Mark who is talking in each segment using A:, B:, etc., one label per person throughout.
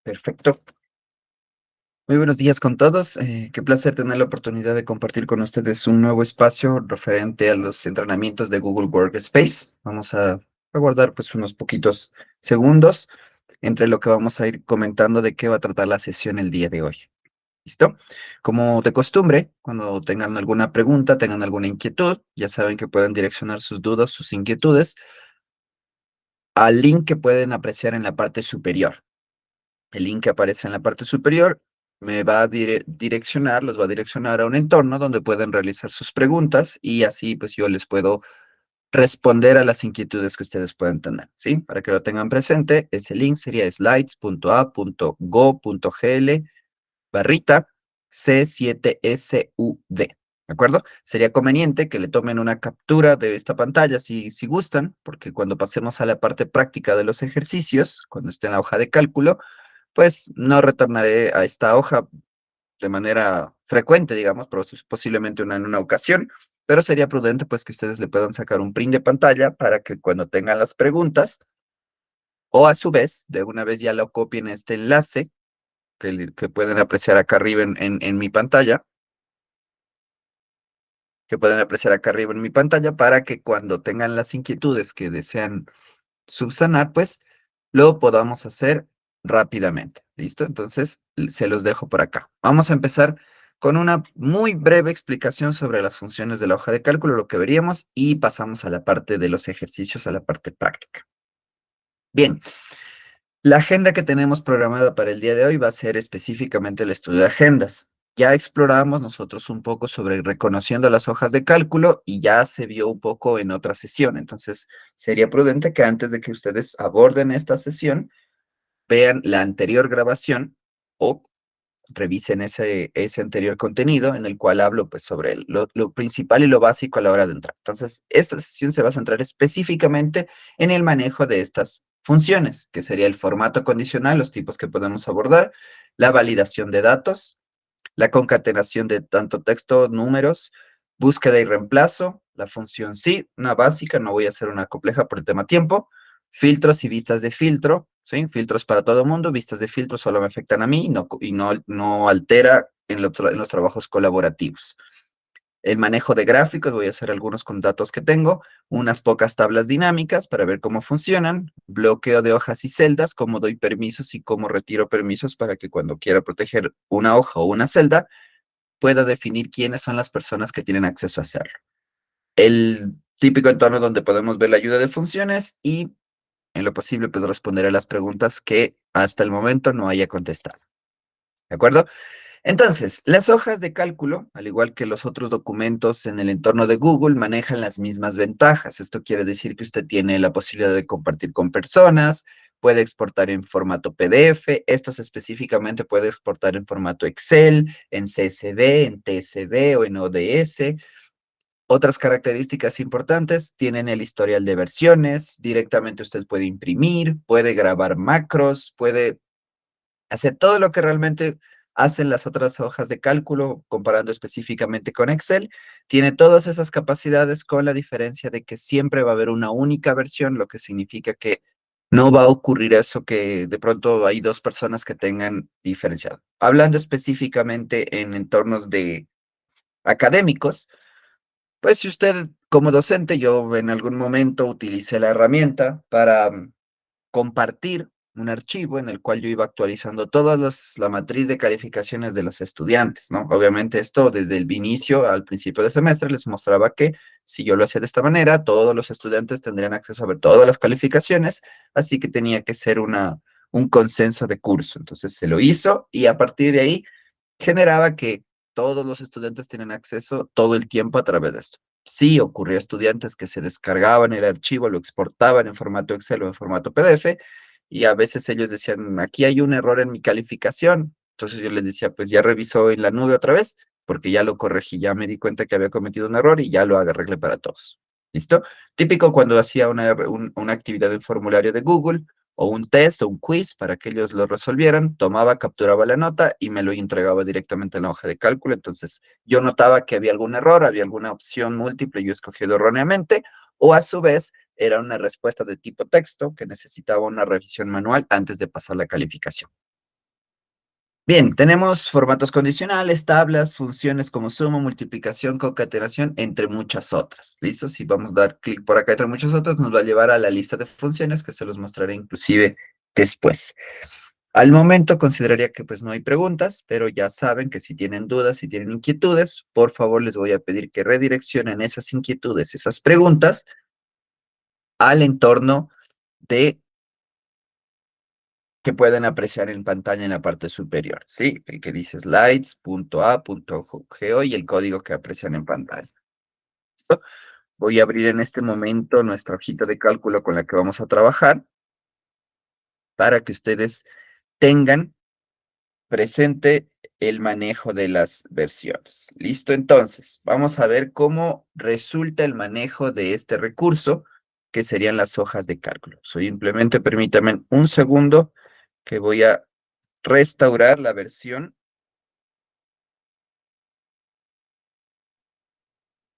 A: Perfecto. Muy buenos días con todos. Qué placer tener la oportunidad de compartir con ustedes un nuevo espacio referente a los entrenamientos de Google Workspace. Vamos a guardar pues unos poquitos segundos entre lo que vamos a ir comentando de qué va a tratar la sesión el día de hoy. ¿Listo? Como de costumbre, cuando tengan alguna pregunta, tengan alguna inquietud, ya saben que pueden direccionar sus dudas, sus inquietudes al link que pueden apreciar en la parte superior. El link que aparece en la parte superior me va a direccionar, los va a direccionar a un entorno donde pueden realizar sus preguntas y así pues yo les puedo responder a las inquietudes que ustedes puedan tener, ¿sí? Para que lo tengan presente, ese link sería slides.a.go.gl C7SUD, ¿de acuerdo? Sería conveniente que le tomen una captura de esta pantalla si gustan, porque cuando pasemos a la parte práctica de los ejercicios, cuando esté en la hoja de cálculo, pues no retornaré a esta hoja de manera frecuente, digamos, posiblemente en una ocasión, pero sería prudente pues que ustedes le puedan sacar un print de pantalla para que cuando tengan las preguntas o a su vez, de una vez ya lo copien este enlace que pueden apreciar acá arriba en mi pantalla, que pueden apreciar acá arriba en mi pantalla para que cuando tengan las inquietudes que desean subsanar, pues lo podamos hacer rápidamente. ¿Listo? Entonces, se los dejo por acá. Vamos a empezar con una muy breve explicación sobre las funciones de la hoja de cálculo, lo que veríamos, y pasamos a la parte de los ejercicios, a la parte práctica. Bien, la agenda que tenemos programada para el día de hoy va a ser específicamente el estudio de agendas. Ya exploramos nosotros un poco sobre reconociendo las hojas de cálculo y ya se vio un poco en otra sesión. Entonces, sería prudente que antes de que ustedes aborden esta sesión, vean la anterior grabación o revisen ese anterior contenido en el cual hablo pues, sobre lo principal y lo básico a la hora de entrar. Entonces, esta sesión se va a centrar específicamente en el manejo de estas funciones, que sería el formato condicional, los tipos que podemos abordar, la validación de datos, la concatenación de tanto texto, números, búsqueda y reemplazo, la función sí, una básica, no voy a hacer una compleja por el tema tiempo, filtros y vistas de filtro, ¿sí? Filtros para todo el mundo, vistas de filtro solo me afectan a mí y no altera en los trabajos colaborativos. El manejo de gráficos, voy a hacer algunos con datos que tengo, unas pocas tablas dinámicas para ver cómo funcionan, bloqueo de hojas y celdas, cómo doy permisos y cómo retiro permisos para que cuando quiera proteger una hoja o una celda, pueda definir quiénes son las personas que tienen acceso a hacerlo. El típico entorno donde podemos ver la ayuda de funciones y, en lo posible, pues responder a las preguntas que hasta el momento no haya contestado. ¿De acuerdo? Entonces, las hojas de cálculo, al igual que los otros documentos en el entorno de Google, manejan las mismas ventajas. Esto quiere decir que usted tiene la posibilidad de compartir con personas, puede exportar en formato PDF, estos específicamente puede exportar en formato Excel, en CSV, en TSV o en ODS. Otras características importantes tienen el historial de versiones, directamente usted puede imprimir, puede grabar macros, puede hacer todo lo que realmente hacen las otras hojas de cálculo, comparando específicamente con Excel. Tiene todas esas capacidades con la diferencia de que siempre va a haber una única versión, lo que significa que no va a ocurrir eso que de pronto hay dos personas que tengan diferenciado. Hablando específicamente en entornos de académicos, pues si usted como docente, yo en algún momento utilicé la herramienta para compartir un archivo en el cual yo iba actualizando la matriz de calificaciones de los estudiantes, ¿no? Obviamente esto desde el inicio, al principio de semestre, les mostraba que si yo lo hacía de esta manera, todos los estudiantes tendrían acceso a ver todas las calificaciones, así que tenía que ser un consenso de curso. Entonces se lo hizo y a partir de ahí generaba que todos los estudiantes tienen acceso todo el tiempo a través de esto. Sí ocurría estudiantes que se descargaban el archivo, lo exportaban en formato Excel o en formato PDF, y a veces ellos decían, aquí hay un error en mi calificación. Entonces yo les decía, pues ya revisó en la nube otra vez, porque ya lo corregí, ya me di cuenta que había cometido un error y ya lo arreglé para todos. ¿Listo? Típico cuando hacía una actividad en formulario de Google, o un test o un quiz para que ellos lo resolvieran, tomaba, capturaba la nota y me lo entregaba directamente en la hoja de cálculo. Entonces, yo notaba que había algún error, había alguna opción múltiple yo escogido erróneamente, o a su vez era una respuesta de tipo texto que necesitaba una revisión manual antes de pasar la calificación. Bien, tenemos formatos condicionales, tablas, funciones como suma, multiplicación, concatenación, entre muchas otras. ¿Listo? Si vamos a dar clic por acá entre muchas otras, nos va a llevar a la lista de funciones que se los mostraré inclusive después. Al momento consideraría que pues no hay preguntas, pero ya saben que si tienen dudas, si tienen inquietudes, por favor les voy a pedir que redireccionen esas inquietudes, esas preguntas al entorno de que pueden apreciar en pantalla en la parte superior, ¿sí? El que dice slides.a.go y el código que aprecian en pantalla. ¿Listo? Voy a abrir en este momento nuestra hojita de cálculo con la que vamos a trabajar para que ustedes tengan presente el manejo de las versiones. ¿Listo? Entonces, vamos a ver cómo resulta el manejo de este recurso, que serían las hojas de cálculo. Simplemente permítanme un segundo que voy a restaurar la versión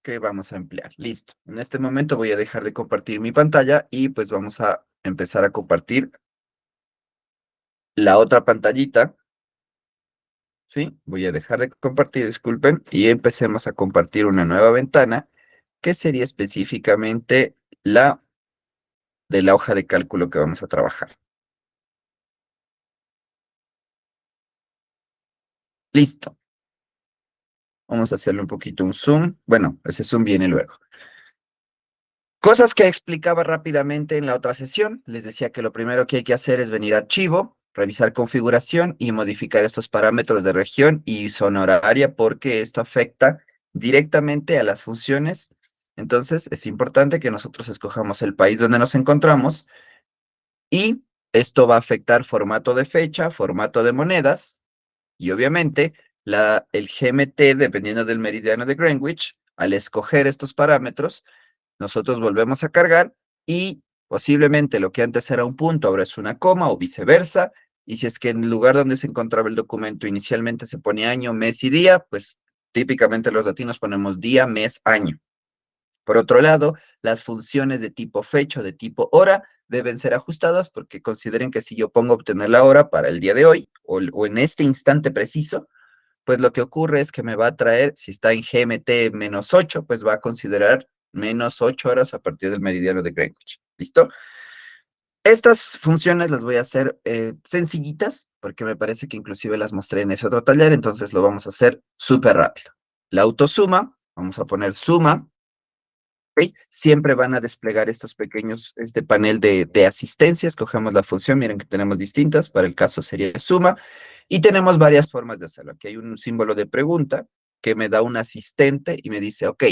A: que vamos a emplear. Listo. En este momento voy a dejar de compartir mi pantalla y pues vamos a empezar a compartir la otra pantallita. ¿Sí? Voy a dejar de compartir, disculpen, y empecemos a compartir una nueva ventana que sería específicamente la de la hoja de cálculo que vamos a trabajar. Listo. Vamos a hacerle un poquito un zoom. Bueno, ese zoom viene luego. Cosas que explicaba rápidamente en la otra sesión. Les decía que lo primero que hay que hacer es venir a archivo, revisar configuración y modificar estos parámetros de región y zona horaria porque esto afecta directamente a las funciones. Entonces, es importante que nosotros escojamos el país donde nos encontramos y esto va a afectar formato de fecha, formato de monedas y obviamente el GMT, dependiendo del meridiano de Greenwich, al escoger estos parámetros, nosotros volvemos a cargar y posiblemente lo que antes era un punto ahora es una coma o viceversa. Y si es que en el lugar donde se encontraba el documento inicialmente se pone año, mes y día, pues típicamente los latinos ponemos día, mes, año. Por otro lado, las funciones de tipo fecha o de tipo hora deben ser ajustadas porque consideren que si yo pongo obtener la hora para el día de hoy o en este instante preciso, pues lo que ocurre es que me va a traer, si está en GMT -8, pues va a considerar -8 horas a partir del meridiano de Greenwich. ¿Listo? Estas funciones las voy a hacer sencillitas, porque me parece que inclusive las mostré en ese otro taller, entonces lo vamos a hacer súper rápido. La autosuma, vamos a poner suma, ¿ok? Siempre van a desplegar estos pequeños, este panel de asistencia, escogemos la función, miren que tenemos distintas, para el caso sería suma, y tenemos varias formas de hacerlo. Aquí hay un símbolo de pregunta que me da un asistente y me dice, ok,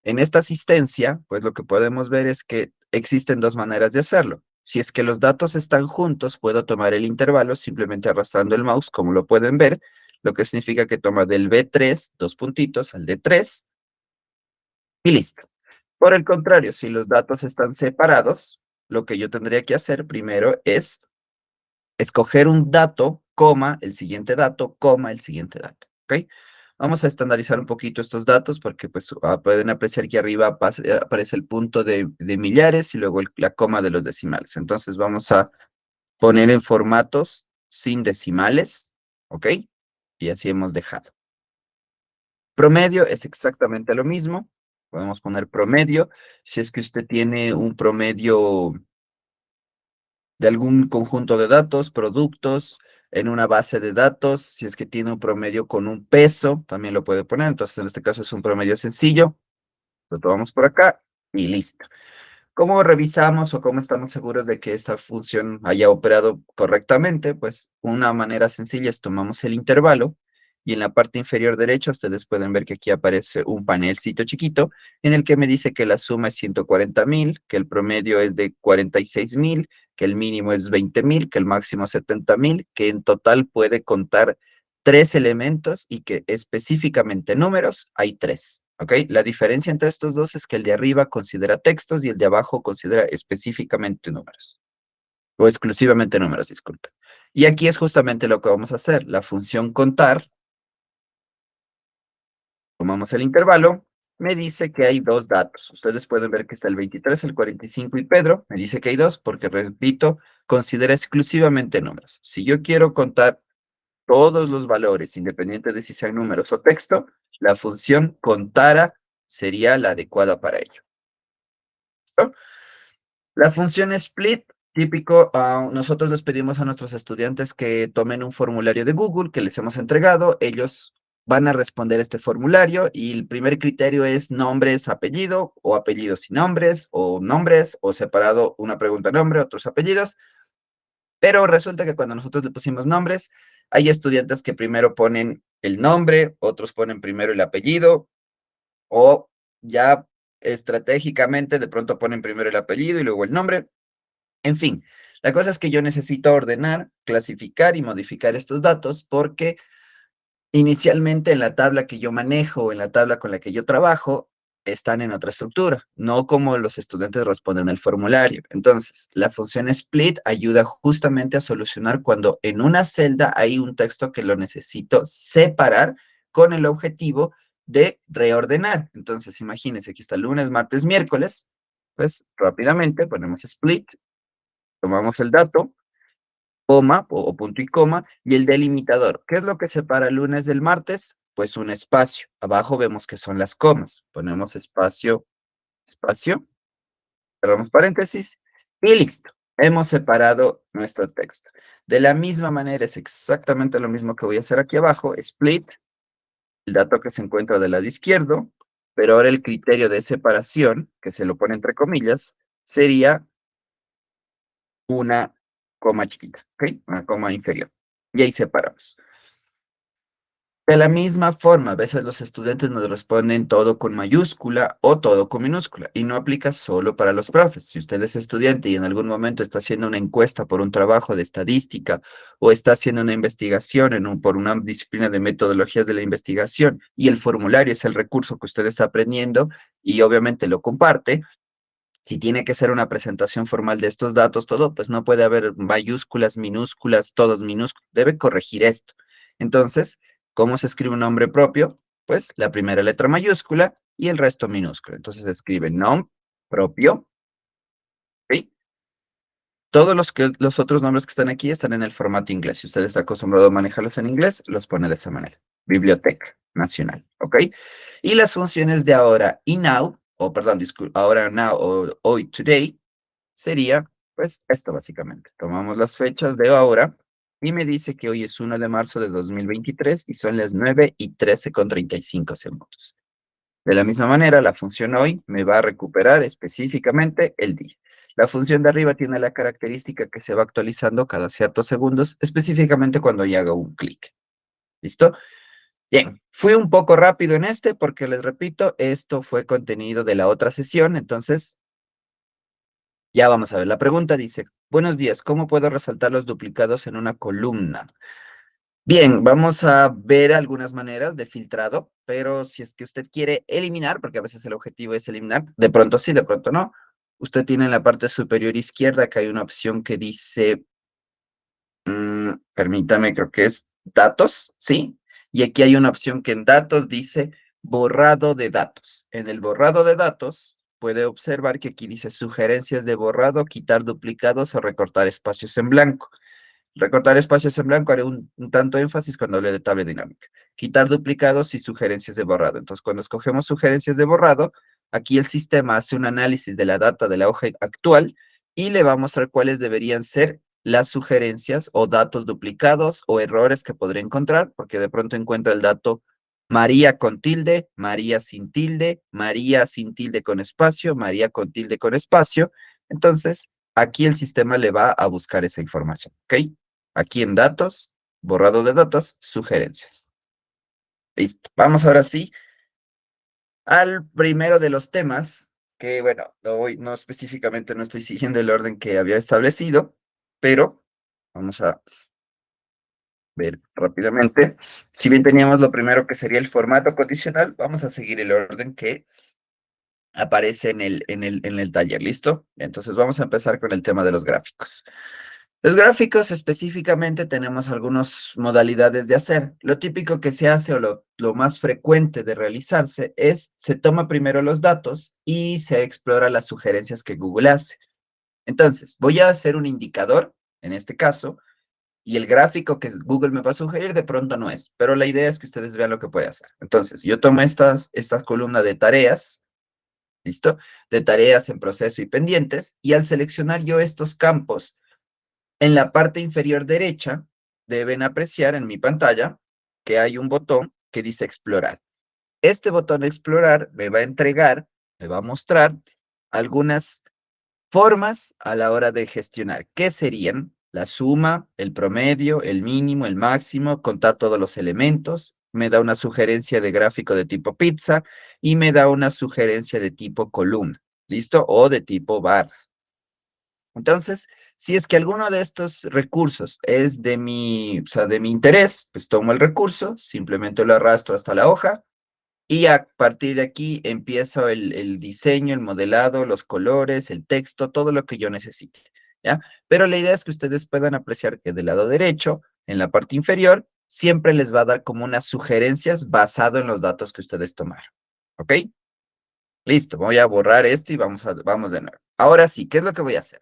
A: en esta asistencia, pues lo que podemos ver es que existen dos maneras de hacerlo. Si es que los datos están juntos, puedo tomar el intervalo simplemente arrastrando el mouse, como lo pueden ver, lo que significa que toma del B3, dos puntitos, al D3, y listo. Por el contrario, si los datos están separados, lo que yo tendría que hacer primero es escoger un dato, coma, el siguiente dato, coma, el siguiente dato, ¿ok? Vamos a estandarizar un poquito estos datos porque pues pueden apreciar que arriba aparece el punto de millares y luego la coma de los decimales. Entonces vamos a poner en formatos sin decimales, ¿ok? Y así hemos dejado. Promedio es exactamente lo mismo. Podemos poner promedio. Si es que usted tiene un promedio de algún conjunto de datos, productos, en una base de datos, si es que tiene un promedio con un peso, también lo puede poner. Entonces, en este caso es un promedio sencillo. Lo tomamos por acá y listo. ¿Cómo revisamos o cómo estamos seguros de que esta función haya operado correctamente? Pues una manera sencilla es tomamos el intervalo y en la parte inferior derecha ustedes pueden ver que aquí aparece un panelcito chiquito en el que me dice que la suma es 140,000, que el promedio es de 46,000, que el mínimo es 20,000, que el máximo es 70,000, que en total puede contar tres elementos y que específicamente números hay tres. ¿Ok? La diferencia entre estos dos es que el de arriba considera textos y el de abajo considera específicamente números. O exclusivamente números, disculpe. Y aquí es justamente lo que vamos a hacer. La función contar, tomamos el intervalo, me dice que hay dos datos. Ustedes pueden ver que está el 23, el 45 y Pedro. Me dice que hay dos porque, repito, considera exclusivamente números. Si yo quiero contar todos los valores, independiente de si sean números o texto, la función contara sería la adecuada para ello. ¿Listo? La función split, típico, nosotros les pedimos a nuestros estudiantes que tomen un formulario de Google que les hemos entregado. Ellos van a responder este formulario y el primer criterio es nombres, apellido, o apellidos y nombres, o separado una pregunta nombre, otros apellidos. Pero resulta que cuando nosotros le pusimos nombres, hay estudiantes que primero ponen el nombre, otros ponen primero el apellido, o ya estratégicamente de pronto ponen primero el apellido y luego el nombre. En fin, la cosa es que yo necesito ordenar, clasificar y modificar estos datos porque inicialmente en la tabla que yo manejo, en la tabla con la que yo trabajo, están en otra estructura, no como los estudiantes responden el formulario. Entonces, la función split ayuda justamente a solucionar cuando en una celda hay un texto que lo necesito separar con el objetivo de reordenar. Entonces, imagínense, aquí está lunes, martes, miércoles, pues rápidamente ponemos split, tomamos el dato, coma o punto y coma, y el delimitador. ¿Qué es lo que separa el lunes del martes? Pues un espacio. Abajo vemos que son las comas. Ponemos espacio, espacio, cerramos paréntesis y listo. Hemos separado nuestro texto. De la misma manera, es exactamente lo mismo que voy a hacer aquí abajo, split, el dato que se encuentra del lado izquierdo, pero ahora el criterio de separación, que se lo pone entre comillas, sería una coma chiquita, ¿ok? Una coma inferior. Y ahí separamos. De la misma forma, a veces los estudiantes nos responden todo con mayúscula o todo con minúscula, y no aplica solo para los profes. Si usted es estudiante y en algún momento está haciendo una encuesta por un trabajo de estadística o está haciendo una investigación por una disciplina de metodologías de la investigación y el formulario es el recurso que usted está aprendiendo y obviamente lo comparte, si tiene que ser una presentación formal de estos datos, todo, pues no puede haber mayúsculas, minúsculas, todos minúsculos. Debe corregir esto. Entonces, ¿cómo se escribe un nombre propio? Pues la primera letra mayúscula y el resto minúsculo. Entonces se escribe nom propio, ¿sí? Todos los otros nombres que están aquí están en el formato inglés. Si usted está acostumbrado a manejarlos en inglés, los pone de esa manera. Biblioteca Nacional, ¿ok? Y las funciones de ahora y now, o perdón, ahora, now o hoy, today, sería, pues, esto básicamente. Tomamos las fechas de ahora y me dice que hoy es 1 de marzo de 2023 y son las 9:13:35. De la misma manera, la función hoy me va a recuperar específicamente el día. La función de arriba tiene la característica que se va actualizando cada ciertos segundos, específicamente cuando yo hago un clic. ¿Listo? Bien, fui un poco rápido en este porque les repito, esto fue contenido de la otra sesión, entonces ya vamos a ver. La pregunta dice, buenos días, ¿cómo puedo resaltar los duplicados en una columna? Bien, vamos a ver algunas maneras de filtrado, pero si es que usted quiere eliminar, porque a veces el objetivo es eliminar, de pronto sí, de pronto no. Usted tiene en la parte superior izquierda que hay una opción que dice, permítame, creo que es datos, ¿sí? Y aquí hay una opción que en datos dice borrado de datos. En el borrado de datos puede observar que aquí dice sugerencias de borrado, quitar duplicados o recortar espacios en blanco. Recortar espacios en blanco, haré un tanto énfasis cuando hable de tabla dinámica. Quitar duplicados y sugerencias de borrado. Entonces, cuando escogemos sugerencias de borrado, aquí el sistema hace un análisis de la data de la hoja actual y le va a mostrar cuáles deberían ser las sugerencias o datos duplicados o errores que podría encontrar, porque de pronto encuentra el dato María con tilde, María sin tilde con espacio, María con tilde con espacio. Entonces, aquí el sistema le va a buscar esa información, ¿ok? Aquí en datos, borrado de datos, sugerencias. Listo. Vamos ahora sí al primero de los temas, que bueno, hoy no específicamente no estoy siguiendo el orden que había establecido, pero vamos a ver rápidamente. Si bien teníamos lo primero que sería el formato condicional, vamos a seguir el orden que aparece en el taller, ¿listo? Entonces vamos a empezar con el tema de los gráficos. Los gráficos específicamente tenemos algunas modalidades de hacer. Lo típico que se hace o lo más frecuente de realizarse es, se toma primero los datos y se explora las sugerencias que Google hace. Entonces, voy a hacer un indicador, en este caso, y el gráfico que Google me va a sugerir de pronto no es, pero la idea es que ustedes vean lo que puede hacer. Entonces, yo tomo esta columna de tareas, ¿listo? De tareas en proceso y pendientes, y al seleccionar yo estos campos, en la parte inferior derecha, deben apreciar en mi pantalla que hay un botón que dice explorar. Este botón explorar me va a entregar, me va a mostrar algunas formas a la hora de gestionar. ¿Qué serían? La suma, el promedio, el mínimo, el máximo, contar todos los elementos. Me da una sugerencia de gráfico de tipo pizza y me da una sugerencia de tipo columna, ¿listo? O de tipo barras. Entonces, si es que alguno de estos recursos es de mi, o sea, de mi interés, pues tomo el recurso, simplemente lo arrastro hasta la hoja y a partir de aquí empiezo el diseño, el modelado, los colores, el texto, todo lo que yo necesite, ¿ya? Pero la idea es que ustedes puedan apreciar que del lado derecho, en la parte inferior, siempre les va a dar como unas sugerencias basado en los datos que ustedes tomaron, ¿ok? Listo, voy a borrar esto y vamos de nuevo. Ahora sí, ¿qué es lo que voy a hacer?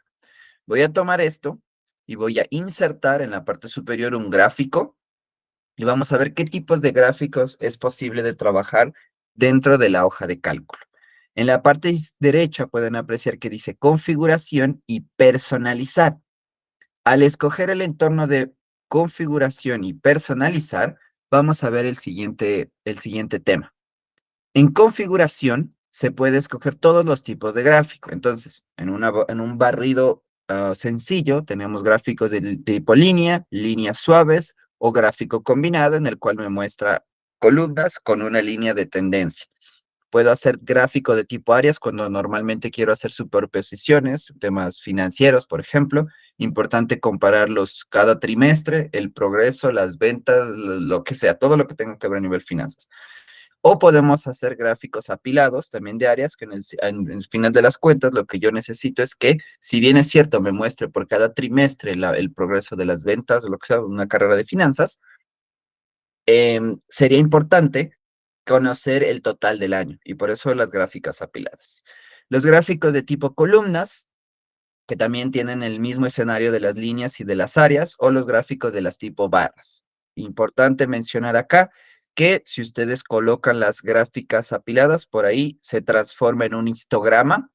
A: Voy a tomar esto y voy a insertar en la parte superior un gráfico y vamos a ver qué tipos de gráficos es posible de trabajar dentro de la hoja de cálculo. En la parte derecha pueden apreciar que dice configuración y personalizar. Al escoger el entorno de configuración y personalizar, vamos a ver el siguiente tema. En configuración se puede escoger todos los tipos de gráfico. Entonces, en un barrido sencillo, tenemos gráficos de tipo línea, líneas suaves o gráfico combinado en el cual me muestra columnas con una línea de tendencia. Puedo hacer gráfico de tipo áreas cuando normalmente quiero hacer superposiciones, temas financieros, por ejemplo. Importante compararlos cada trimestre, el progreso, las ventas, lo que sea, todo lo que tenga que ver a nivel finanzas. O podemos hacer gráficos apilados también de áreas que en el final de las cuentas lo que yo necesito es que, si bien es cierto, me muestre por cada trimestre el progreso de las ventas o lo que sea, una carrera de finanzas, sería importante conocer el total del año y por eso las gráficas apiladas. Los gráficos de tipo columnas, que también tienen el mismo escenario de las líneas y de las áreas, o los gráficos de las tipo barras. Importante mencionar acá que si ustedes colocan las gráficas apiladas por ahí, se transforma en un histograma,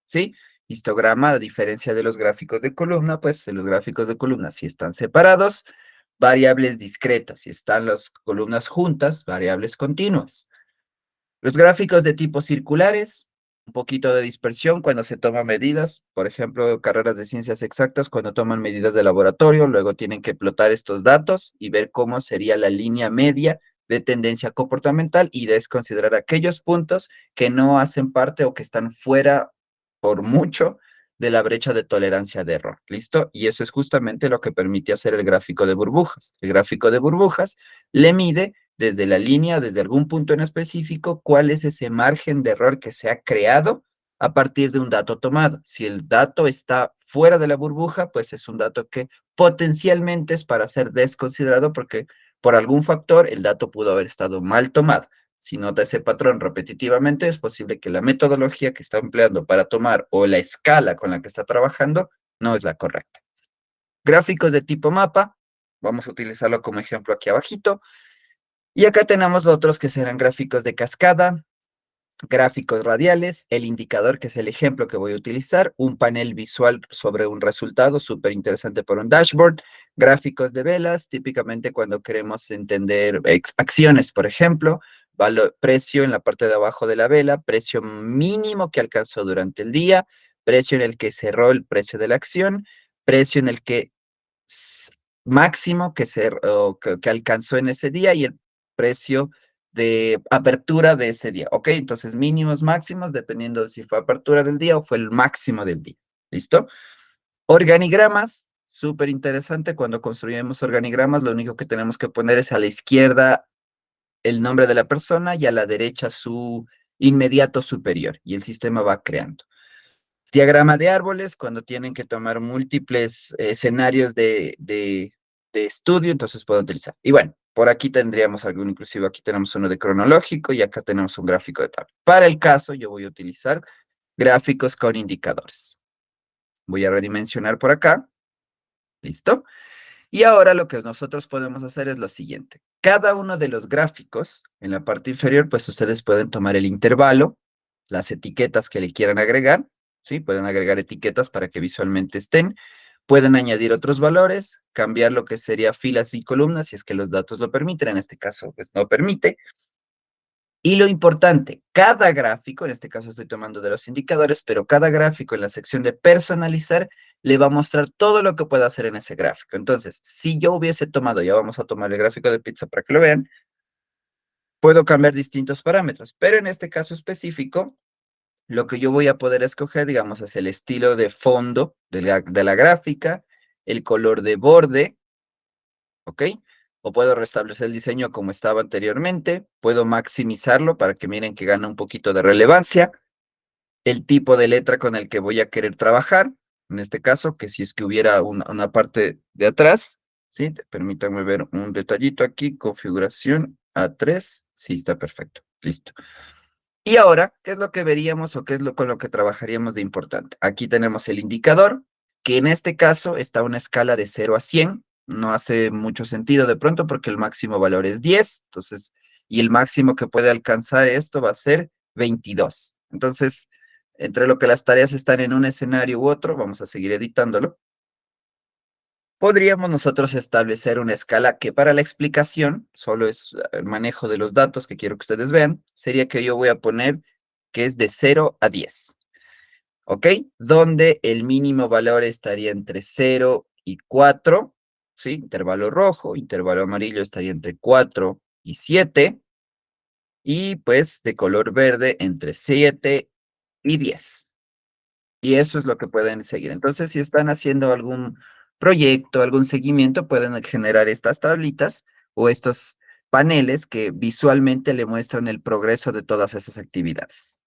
A: ¿sí? Histograma, a diferencia de los gráficos de columna, pues los gráficos de columna, si están separados, variables discretas, si están las columnas juntas, variables continuas. Los gráficos de tipo circulares, un poquito de dispersión cuando se toman medidas, por ejemplo, carreras de ciencias exactas, cuando toman medidas de laboratorio, luego tienen que plotar estos datos y ver cómo sería la línea media de tendencia comportamental y desconsiderar aquellos puntos que no hacen parte o que están fuera por mucho de la brecha de tolerancia de error. ¿Listo? Y eso es justamente lo que permite hacer el gráfico de burbujas. El gráfico de burbujas le mide desde la línea, desde algún punto en específico, cuál es ese margen de error que se ha creado a partir de un dato tomado. Si el dato está fuera de la burbuja, pues es un dato que potencialmente es para ser desconsiderado porque por algún factor el dato pudo haber estado mal tomado. Si nota ese patrón repetitivamente, es posible que la metodología que está empleando para tomar o la escala con la que está trabajando no es la correcta. Gráficos de tipo mapa, vamos a utilizarlo como ejemplo aquí abajito. Y acá tenemos otros que serán gráficos de cascada, gráficos radiales, el indicador, que es el ejemplo que voy a utilizar, un panel visual sobre un resultado, súper interesante por un dashboard, gráficos de velas, típicamente cuando queremos entender acciones, por ejemplo, precio en la parte de abajo de la vela, precio mínimo que alcanzó durante el día, precio en el que cerró el precio de la acción, precio en el que máximo que alcanzó en ese día y el precio de apertura de ese día, ¿ok? Entonces, mínimos, máximos, dependiendo de si fue apertura del día o fue el máximo del día, ¿listo? Organigramas, súper interesante, cuando construimos organigramas, lo único que tenemos que poner es a la izquierda el nombre de la persona y a la derecha su inmediato superior, y el sistema va creando. Diagrama de árboles, cuando tienen que tomar múltiples escenarios de estudio, entonces puedo utilizar. Y bueno, por aquí tendríamos algún, inclusive aquí tenemos uno de cronológico y acá tenemos un gráfico de tabla. Para el caso, yo voy a utilizar gráficos con indicadores. Voy a redimensionar por acá. ¿Listo? Y ahora lo que nosotros podemos hacer es lo siguiente. Cada uno de los gráficos, en la parte inferior, pues ustedes pueden tomar el intervalo, las etiquetas que le quieran agregar, ¿sí? Pueden agregar etiquetas para que visualmente estén. Pueden añadir otros valores, cambiar lo que sería filas y columnas, si es que los datos lo permiten. En este caso, pues no permite. Y lo importante, cada gráfico, en este caso estoy tomando de los indicadores, pero cada gráfico en la sección de personalizar le va a mostrar todo lo que puede hacer en ese gráfico. Entonces, si yo hubiese tomado, ya vamos a tomar el gráfico de pizza para que lo vean, puedo cambiar distintos parámetros, pero en este caso específico, lo que yo voy a poder escoger, digamos, es el estilo de fondo de la gráfica, el color de borde, ¿ok? O puedo restablecer el diseño como estaba anteriormente, puedo maximizarlo para que miren que gana un poquito de relevancia, el tipo de letra con el que voy a querer trabajar, en este caso, que si es que hubiera una parte de atrás, ¿sí? Permítanme ver un detallito aquí, configuración A3, sí, está perfecto, listo. Y ahora, ¿qué es lo que veríamos o qué es lo con lo que trabajaríamos de importante? Aquí tenemos el indicador, que en este caso está a una escala de 0 a 100. No hace mucho sentido de pronto porque el máximo valor es 10, entonces, y el máximo que puede alcanzar esto va a ser 22. Entonces, entre lo que las tareas están en un escenario u otro, vamos a seguir editándolo, podríamos nosotros establecer una escala que para la explicación, solo es el manejo de los datos que quiero que ustedes vean, sería que yo voy a poner que es de 0 a 10, ¿ok? Donde el mínimo valor estaría entre 0 y 4, ¿sí? Intervalo rojo, intervalo amarillo estaría entre 4 y 7, y pues de color verde entre 7 y 10. Y eso es lo que pueden seguir. Entonces, si están haciendo algún proyecto, algún seguimiento, pueden generar estas tablitas o estos paneles que visualmente le muestran el progreso de todas esas actividades.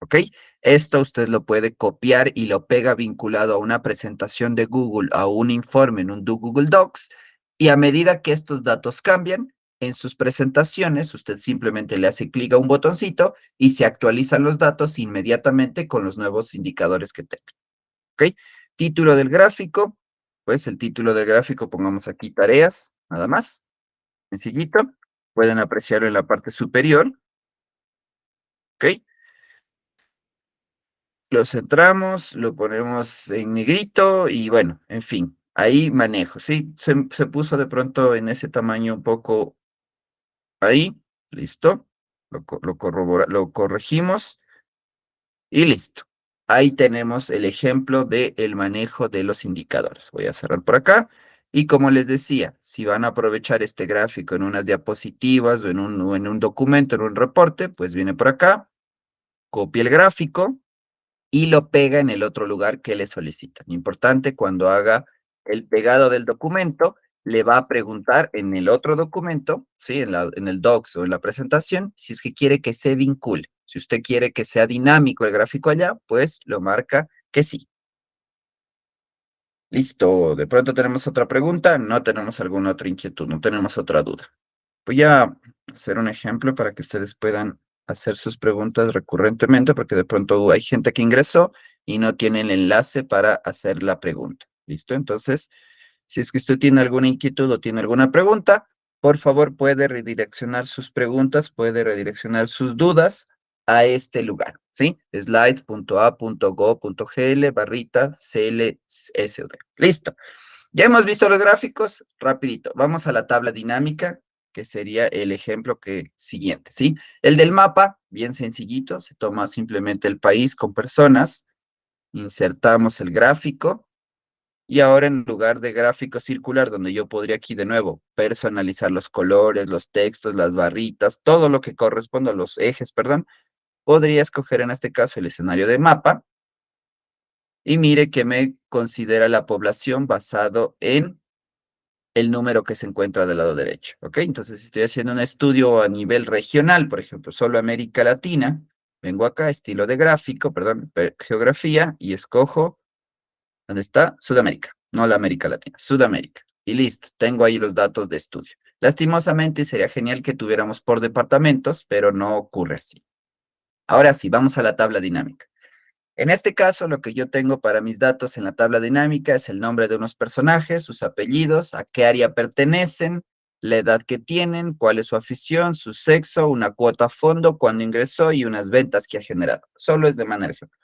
A: ¿Ok? Esto usted lo puede copiar y lo pega vinculado a una presentación de Google, a un informe en un Google Docs, y a medida que estos datos cambian, en sus presentaciones, usted simplemente le hace clic a un botoncito y se actualizan los datos inmediatamente con los nuevos indicadores que tenga. ¿Ok? Título del gráfico, pues el título del gráfico, pongamos aquí tareas, nada más, sencillito. Pueden apreciarlo en la parte superior, ¿ok? Lo centramos, lo ponemos en negrito y bueno, en fin, ahí manejo, ¿sí? Se puso de pronto en ese tamaño un poco ahí, listo, lo corregimos y listo. Ahí tenemos el ejemplo del manejo de los indicadores. Voy a cerrar por acá. Y como les decía, si van a aprovechar este gráfico en unas diapositivas o en un documento, en un reporte, pues viene por acá, copia el gráfico y lo pega en el otro lugar que le solicitan. Importante, cuando haga el pegado del documento, le va a preguntar en el otro documento, ¿sí? En el docs o en la presentación, si es que quiere que se vincule. Si usted quiere que sea dinámico el gráfico allá, pues lo marca que sí. Listo. De pronto tenemos otra pregunta, no tenemos alguna otra inquietud, no tenemos otra duda. Voy a hacer un ejemplo para que ustedes puedan hacer sus preguntas recurrentemente, porque de pronto hay gente que ingresó y no tiene el enlace para hacer la pregunta. ¿Listo? Entonces, si es que usted tiene alguna inquietud o tiene alguna pregunta, por favor puede redireccionar sus preguntas, puede redireccionar sus dudas a este lugar, ¿sí? slides.a.go.gl/CLSUD. Listo. Ya hemos visto los gráficos, rapidito. Vamos a la tabla dinámica, que sería el ejemplo siguiente, ¿sí? El del mapa, bien sencillito, se toma simplemente el país con personas, insertamos el gráfico, y ahora en lugar de gráfico circular, donde yo podría aquí de nuevo personalizar los colores, los textos, las barritas, todo lo que corresponda a los ejes, perdón, podría escoger en este caso el escenario de mapa, y mire que me considera la población basado en el número que se encuentra del lado derecho, ¿ok? Entonces, si estoy haciendo un estudio a nivel regional, por ejemplo, solo América Latina, vengo acá, estilo de gráfico, perdón, geografía, y escojo, ¿dónde está? Sudamérica, no la América Latina, Sudamérica. Y listo, tengo ahí los datos de estudio. Lastimosamente, sería genial que tuviéramos por departamentos, pero no ocurre así. Ahora sí, vamos a la tabla dinámica. En este caso, lo que yo tengo para mis datos en la tabla dinámica es el nombre de unos personajes, sus apellidos, a qué área pertenecen, la edad que tienen, cuál es su afición, su sexo, una cuota a fondo, cuándo ingresó y unas ventas que ha generado. Solo es de manera ejemplo.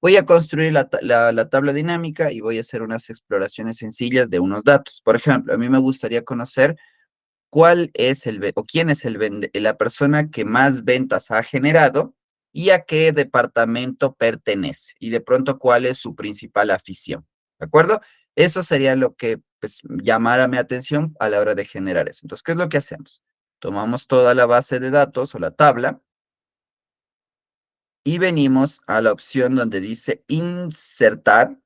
A: Voy a construir la tabla dinámica y voy a hacer unas exploraciones sencillas de unos datos. Por ejemplo, a mí me gustaría conocer cuál es o quién es la persona que más ventas ha generado y a qué departamento pertenece. Y de pronto, cuál es su principal afición. ¿De acuerdo? Eso sería lo que pues, llamara mi atención a la hora de generar eso. Entonces, ¿qué es lo que hacemos? Tomamos toda la base de datos o la tabla y venimos a la opción donde dice insertar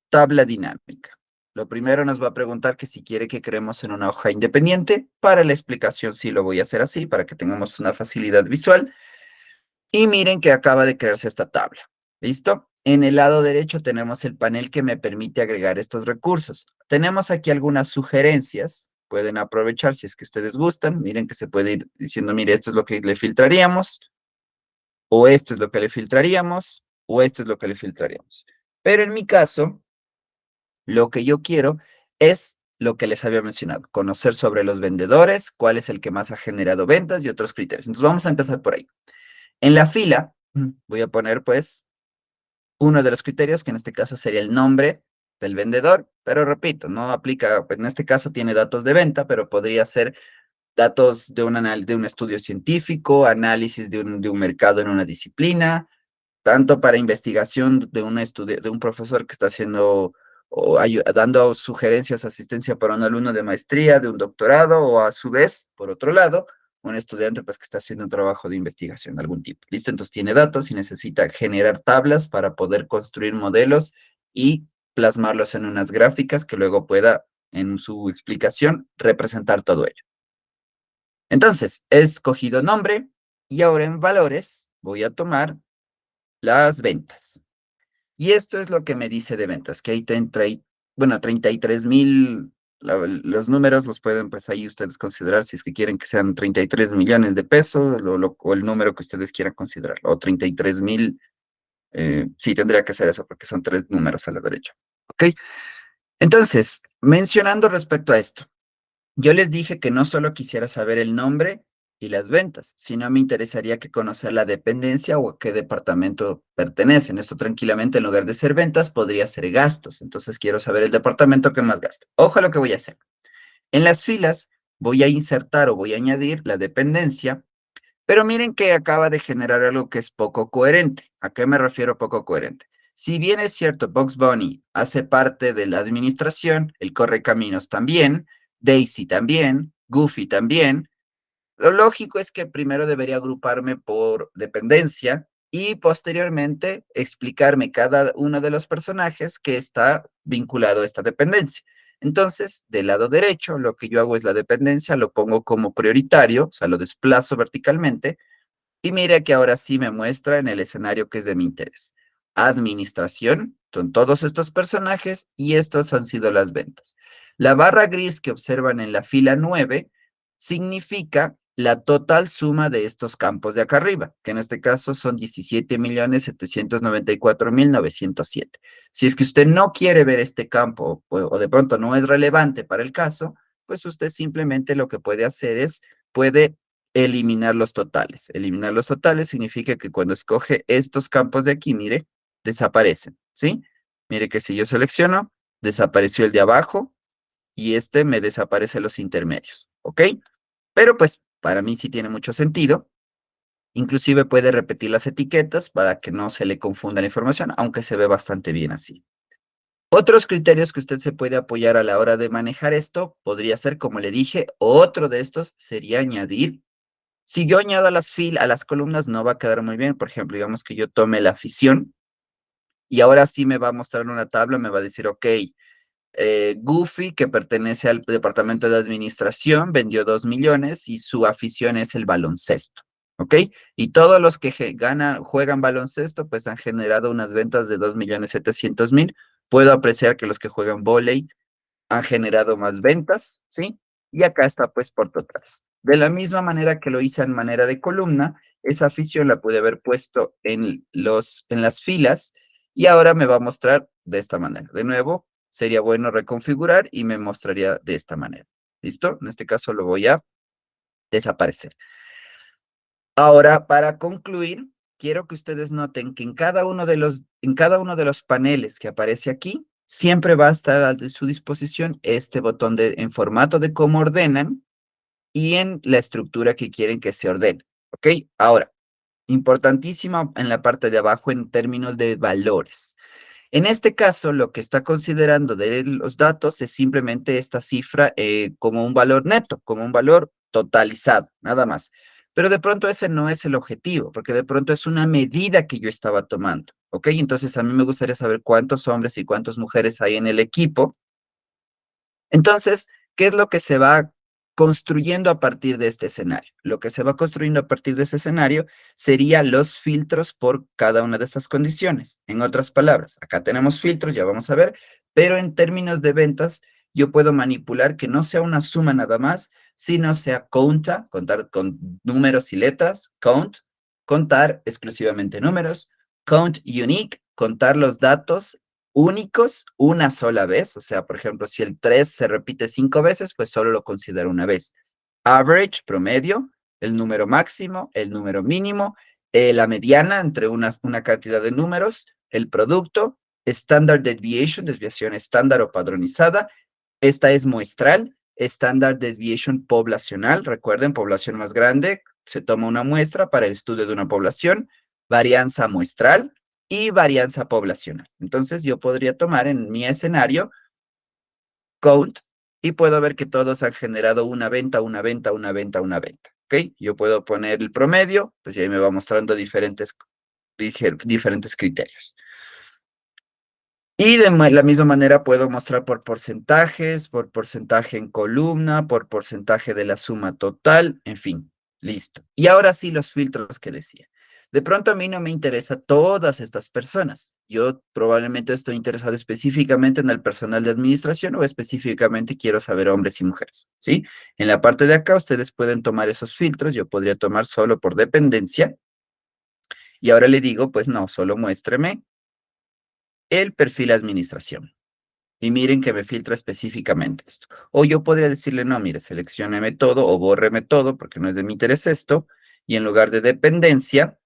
A: tabla dinámica. Lo primero nos va a preguntar que si quiere que creemos en una hoja independiente. Para la explicación sí lo voy a hacer así, para que tengamos una facilidad visual. Y miren que acaba de crearse esta tabla. ¿Listo? En el lado derecho tenemos el panel que me permite agregar estos recursos. Tenemos aquí algunas sugerencias. Pueden aprovechar si es que ustedes gustan. Miren que se puede ir diciendo, mire, esto es lo que le filtraríamos, o esto es lo que le filtraríamos, o esto es lo que le filtraríamos. Pero en mi caso, lo que yo quiero es lo que les había mencionado, conocer sobre los vendedores, cuál es el que más ha generado ventas y otros criterios. Entonces vamos a empezar por ahí. En la fila voy a poner pues uno de los criterios, que en este caso sería el nombre del vendedor, pero repito, no aplica, pues en este caso tiene datos de venta, pero podría ser datos de un estudio científico, análisis de un mercado en una disciplina, tanto para investigación de un profesor que está haciendo o dando sugerencias, asistencia para un alumno de maestría, de un doctorado, o a su vez, por otro lado, un estudiante pues que está haciendo un trabajo de investigación de algún tipo. ¿Listo? Entonces tiene datos y necesita generar tablas para poder construir modelos y plasmarlos en unas gráficas que luego pueda, en su explicación, representar todo ello. Entonces, he escogido nombre y ahora en valores voy a tomar las ventas. Y esto es lo que me dice de ventas, que hay 33,000, los números los pueden pues ahí ustedes considerar si es que quieren que sean 33 millones de pesos o el número que ustedes quieran considerar, o 33,000, sí tendría que ser eso porque son tres números a la derecha. ¿Ok? Entonces, mencionando respecto a esto, yo les dije que no solo quisiera saber el nombre y las ventas, sino me interesaría que conocer la dependencia o a qué departamento pertenecen. Esto tranquilamente, en lugar de ser ventas, podría ser gastos. Entonces quiero saber el departamento que más gasta. Ojo a lo que voy a hacer. En las filas voy a insertar o voy a añadir la dependencia, pero miren que acaba de generar algo que es poco coherente. ¿A qué me refiero poco coherente? Si bien es cierto, Bugs Bunny hace parte de la administración, el Correcaminos también, Daisy también, Goofy también, lo lógico es que primero debería agruparme por dependencia y posteriormente explicarme cada uno de los personajes que está vinculado a esta dependencia. Entonces, del lado derecho, lo que yo hago es la dependencia, lo pongo como prioritario, o sea, lo desplazo verticalmente, y mire que ahora sí me muestra en el escenario que es de mi interés. Administración, son todos estos personajes y estos han sido las ventas. La barra gris que observan en la fila 9 significa la total suma de estos campos de acá arriba, que en este caso son 17,794,907. Si es que usted no quiere ver este campo o de pronto no es relevante para el caso, pues usted simplemente lo que puede hacer es, puede eliminar los totales. Eliminar los totales significa que cuando escoge estos campos de aquí, mire, desaparecen, ¿sí? Mire que si yo selecciono, desapareció el de abajo y este me desaparece los intermedios, ¿ok? Pero pues para mí sí tiene mucho sentido. Inclusive puede repetir las etiquetas para que no se le confunda la información, aunque se ve bastante bien así. Otros criterios que usted se puede apoyar a la hora de manejar esto podría ser, como le dije, otro de estos sería añadir. Si yo añado a las columnas, no va a quedar muy bien. Por ejemplo, digamos que yo tome la afición y ahora sí me va a mostrar una tabla, me va a decir, ok, Goofy, que pertenece al departamento de administración, vendió 2 millones y su afición es el baloncesto. ¿Ok? Y todos los que juegan baloncesto, pues han generado unas ventas de 2,700,000. Puedo apreciar que los que juegan vóley han generado más ventas, ¿sí? Y acá está pues por totales. De la misma manera que lo hice en manera de columna, esa afición la pude haber puesto en las filas y ahora me va a mostrar de esta manera. De nuevo, sería bueno reconfigurar y me mostraría de esta manera. ¿Listo? En este caso lo voy a desaparecer. Ahora, para concluir, quiero que ustedes noten que en cada uno de los paneles que aparece aquí, siempre va a estar a su disposición este botón en formato de cómo ordenan y en la estructura que quieren que se ordene. ¿Ok? Ahora, importantísima en la parte de abajo en términos de valores. En este caso, lo que está considerando de los datos es simplemente esta cifra como un valor neto, como un valor totalizado, nada más. Pero de pronto ese no es el objetivo, porque de pronto es una medida que yo estaba tomando, ¿ok? Entonces a mí me gustaría saber cuántos hombres y cuántas mujeres hay en el equipo. Entonces, ¿qué es lo que se va construyendo a partir de este escenario? Lo que se va construyendo a partir de ese escenario sería los filtros por cada una de estas condiciones. En otras palabras, acá tenemos filtros, ya vamos a ver, pero en términos de ventas, yo puedo manipular que no sea una suma nada más, sino sea conta, contar con números y letras, count, contar exclusivamente números, count unique, contar los datos únicos una sola vez, o sea, por ejemplo, si el 3 se repite 5 veces, pues solo lo considero una vez. Average, promedio, el número máximo, el número mínimo, la mediana entre una cantidad de números, el producto, standard deviation, desviación estándar o padronizada. Esta es muestral, standard deviation poblacional. Recuerden, población más grande, se toma una muestra para el estudio de una población, varianza muestral y varianza poblacional. Entonces, yo podría tomar en mi escenario count y puedo ver que todos han generado una venta, una venta, una venta, una venta. ¿Ok? Yo puedo poner el promedio, pues ahí me va mostrando diferentes criterios. Y de la misma manera puedo mostrar por porcentajes, por porcentaje en columna, por porcentaje de la suma total, en fin, listo. Y ahora sí los filtros que decía. De pronto a mí no me interesa todas estas personas. Yo probablemente estoy interesado específicamente en el personal de administración o específicamente quiero saber hombres y mujeres, ¿sí? En la parte de acá ustedes pueden tomar esos filtros. Yo podría tomar solo por dependencia. Y ahora le digo, pues no, solo muéstreme el perfil administración. Y miren que me filtra específicamente esto. O yo podría decirle, no, mire, seleccióneme todo o bórreme todo porque no es de mi interés esto. Y en lugar de dependencia,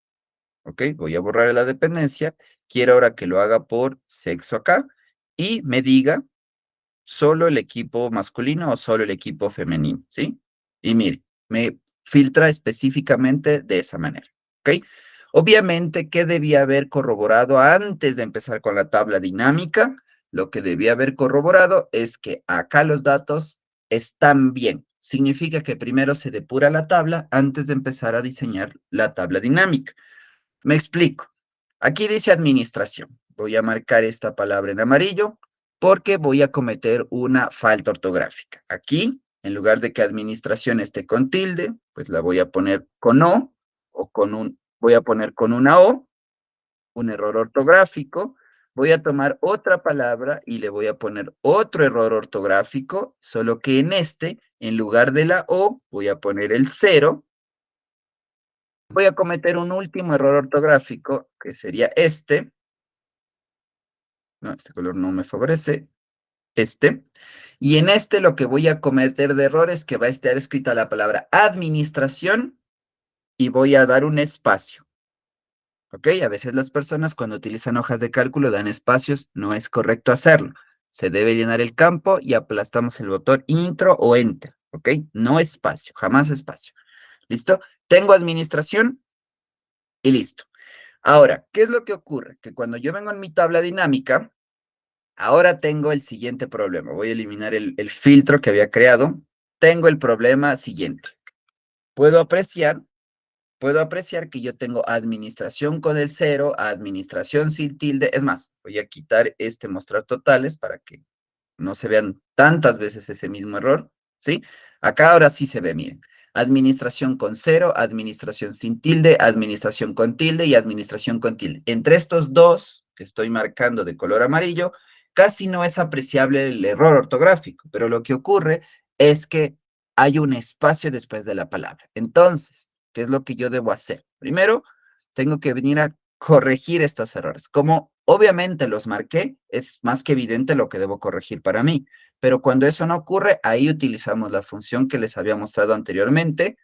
A: ok, voy a borrar la dependencia. Quiero ahora que lo haga por sexo acá y me diga solo el equipo masculino o solo el equipo femenino, ¿sí? Y mire, me filtra específicamente de esa manera, ¿ok? Obviamente, ¿qué debía haber corroborado antes de empezar con la tabla dinámica? Lo que debía haber corroborado es que acá los datos están bien. Significa que primero se depura la tabla antes de empezar a diseñar la tabla dinámica. Me explico. Aquí dice administración. Voy a marcar esta palabra en amarillo porque voy a cometer una falta ortográfica. Aquí, en lugar de que administración esté con tilde, pues la voy a poner con o voy a poner con una O, un error ortográfico. Voy a tomar otra palabra y le voy a poner otro error ortográfico, solo que en este, en lugar de la O, voy a poner el cero. Voy a cometer un último error ortográfico, que sería este. No, este color no me favorece. Este. Y en este lo que voy a cometer de error es que va a estar escrita la palabra administración y voy a dar un espacio. ¿Ok? A veces las personas cuando utilizan hojas de cálculo dan espacios, no es correcto hacerlo. Se debe llenar el campo y aplastamos el botón intro o enter. ¿Ok? No espacio, jamás espacio. ¿Listo? Tengo administración y listo. Ahora, ¿qué es lo que ocurre? Que cuando yo vengo en mi tabla dinámica, ahora tengo el siguiente problema. Voy a eliminar el filtro que había creado. Tengo el problema siguiente. Puedo apreciar, puedo apreciar que yo tengo administración con el cero, administración sin tilde. Es más, voy a quitar este mostrar totales para que no se vean tantas veces ese mismo error, ¿sí? Acá ahora sí se ve, miren. Administración con cero, administración sin tilde, administración con tilde y administración con tilde. Entre estos dos que estoy marcando de color amarillo, casi no es apreciable el error ortográfico, pero lo que ocurre es que hay un espacio después de la palabra. Entonces, ¿qué es lo que yo debo hacer? Primero, tengo que venir a corregir estos errores. Como obviamente los marqué, es más que evidente lo que debo corregir para mí. Pero cuando eso no ocurre, ahí utilizamos la función que les había mostrado anteriormente,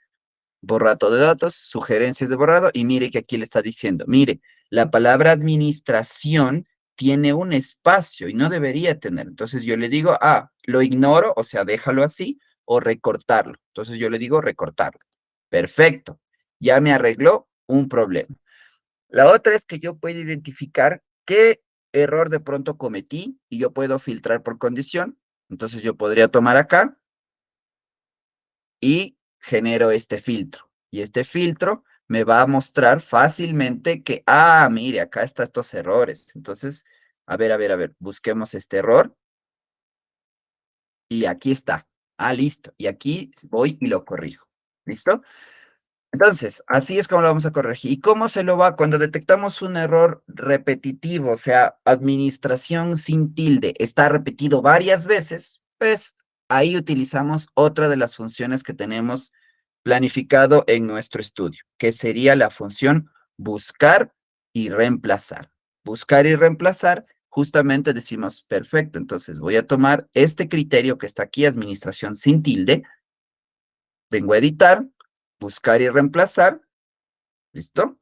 A: borrado de datos, sugerencias de borrado, y mire que aquí le está diciendo, mire, la palabra administración tiene un espacio y no debería tener. Entonces yo le digo, lo ignoro, o sea, déjalo así, o recortarlo. Entonces yo le digo recortarlo. Perfecto. Ya me arregló un problema. La otra es que yo puedo identificar qué error de pronto cometí y yo puedo filtrar por condición. Entonces yo podría tomar acá y genero este filtro. Y este filtro me va a mostrar fácilmente que, mire, acá están estos errores. Entonces, a ver, busquemos este error y aquí está. Listo. Y aquí voy y lo corrijo. ¿Listo? Entonces, así es como lo vamos a corregir. ¿Y cómo se lo va? Cuando detectamos un error repetitivo, o sea, administración sin tilde, está repetido varias veces, pues ahí utilizamos otra de las funciones que tenemos planificado en nuestro estudio, que sería la función buscar y reemplazar. Buscar y reemplazar, justamente decimos, perfecto, entonces voy a tomar este criterio que está aquí, administración sin tilde, vengo a editar, buscar y reemplazar, ¿listo?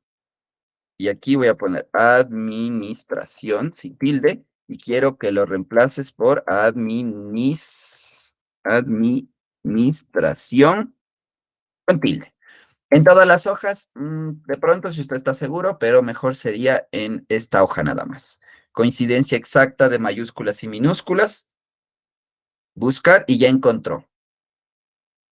A: Y aquí voy a poner administración sin tilde y quiero que lo reemplaces por administración con tilde. En todas las hojas, de pronto, si usted está seguro, pero mejor sería en esta hoja nada más. Coincidencia exacta de mayúsculas y minúsculas, buscar y ya encontró.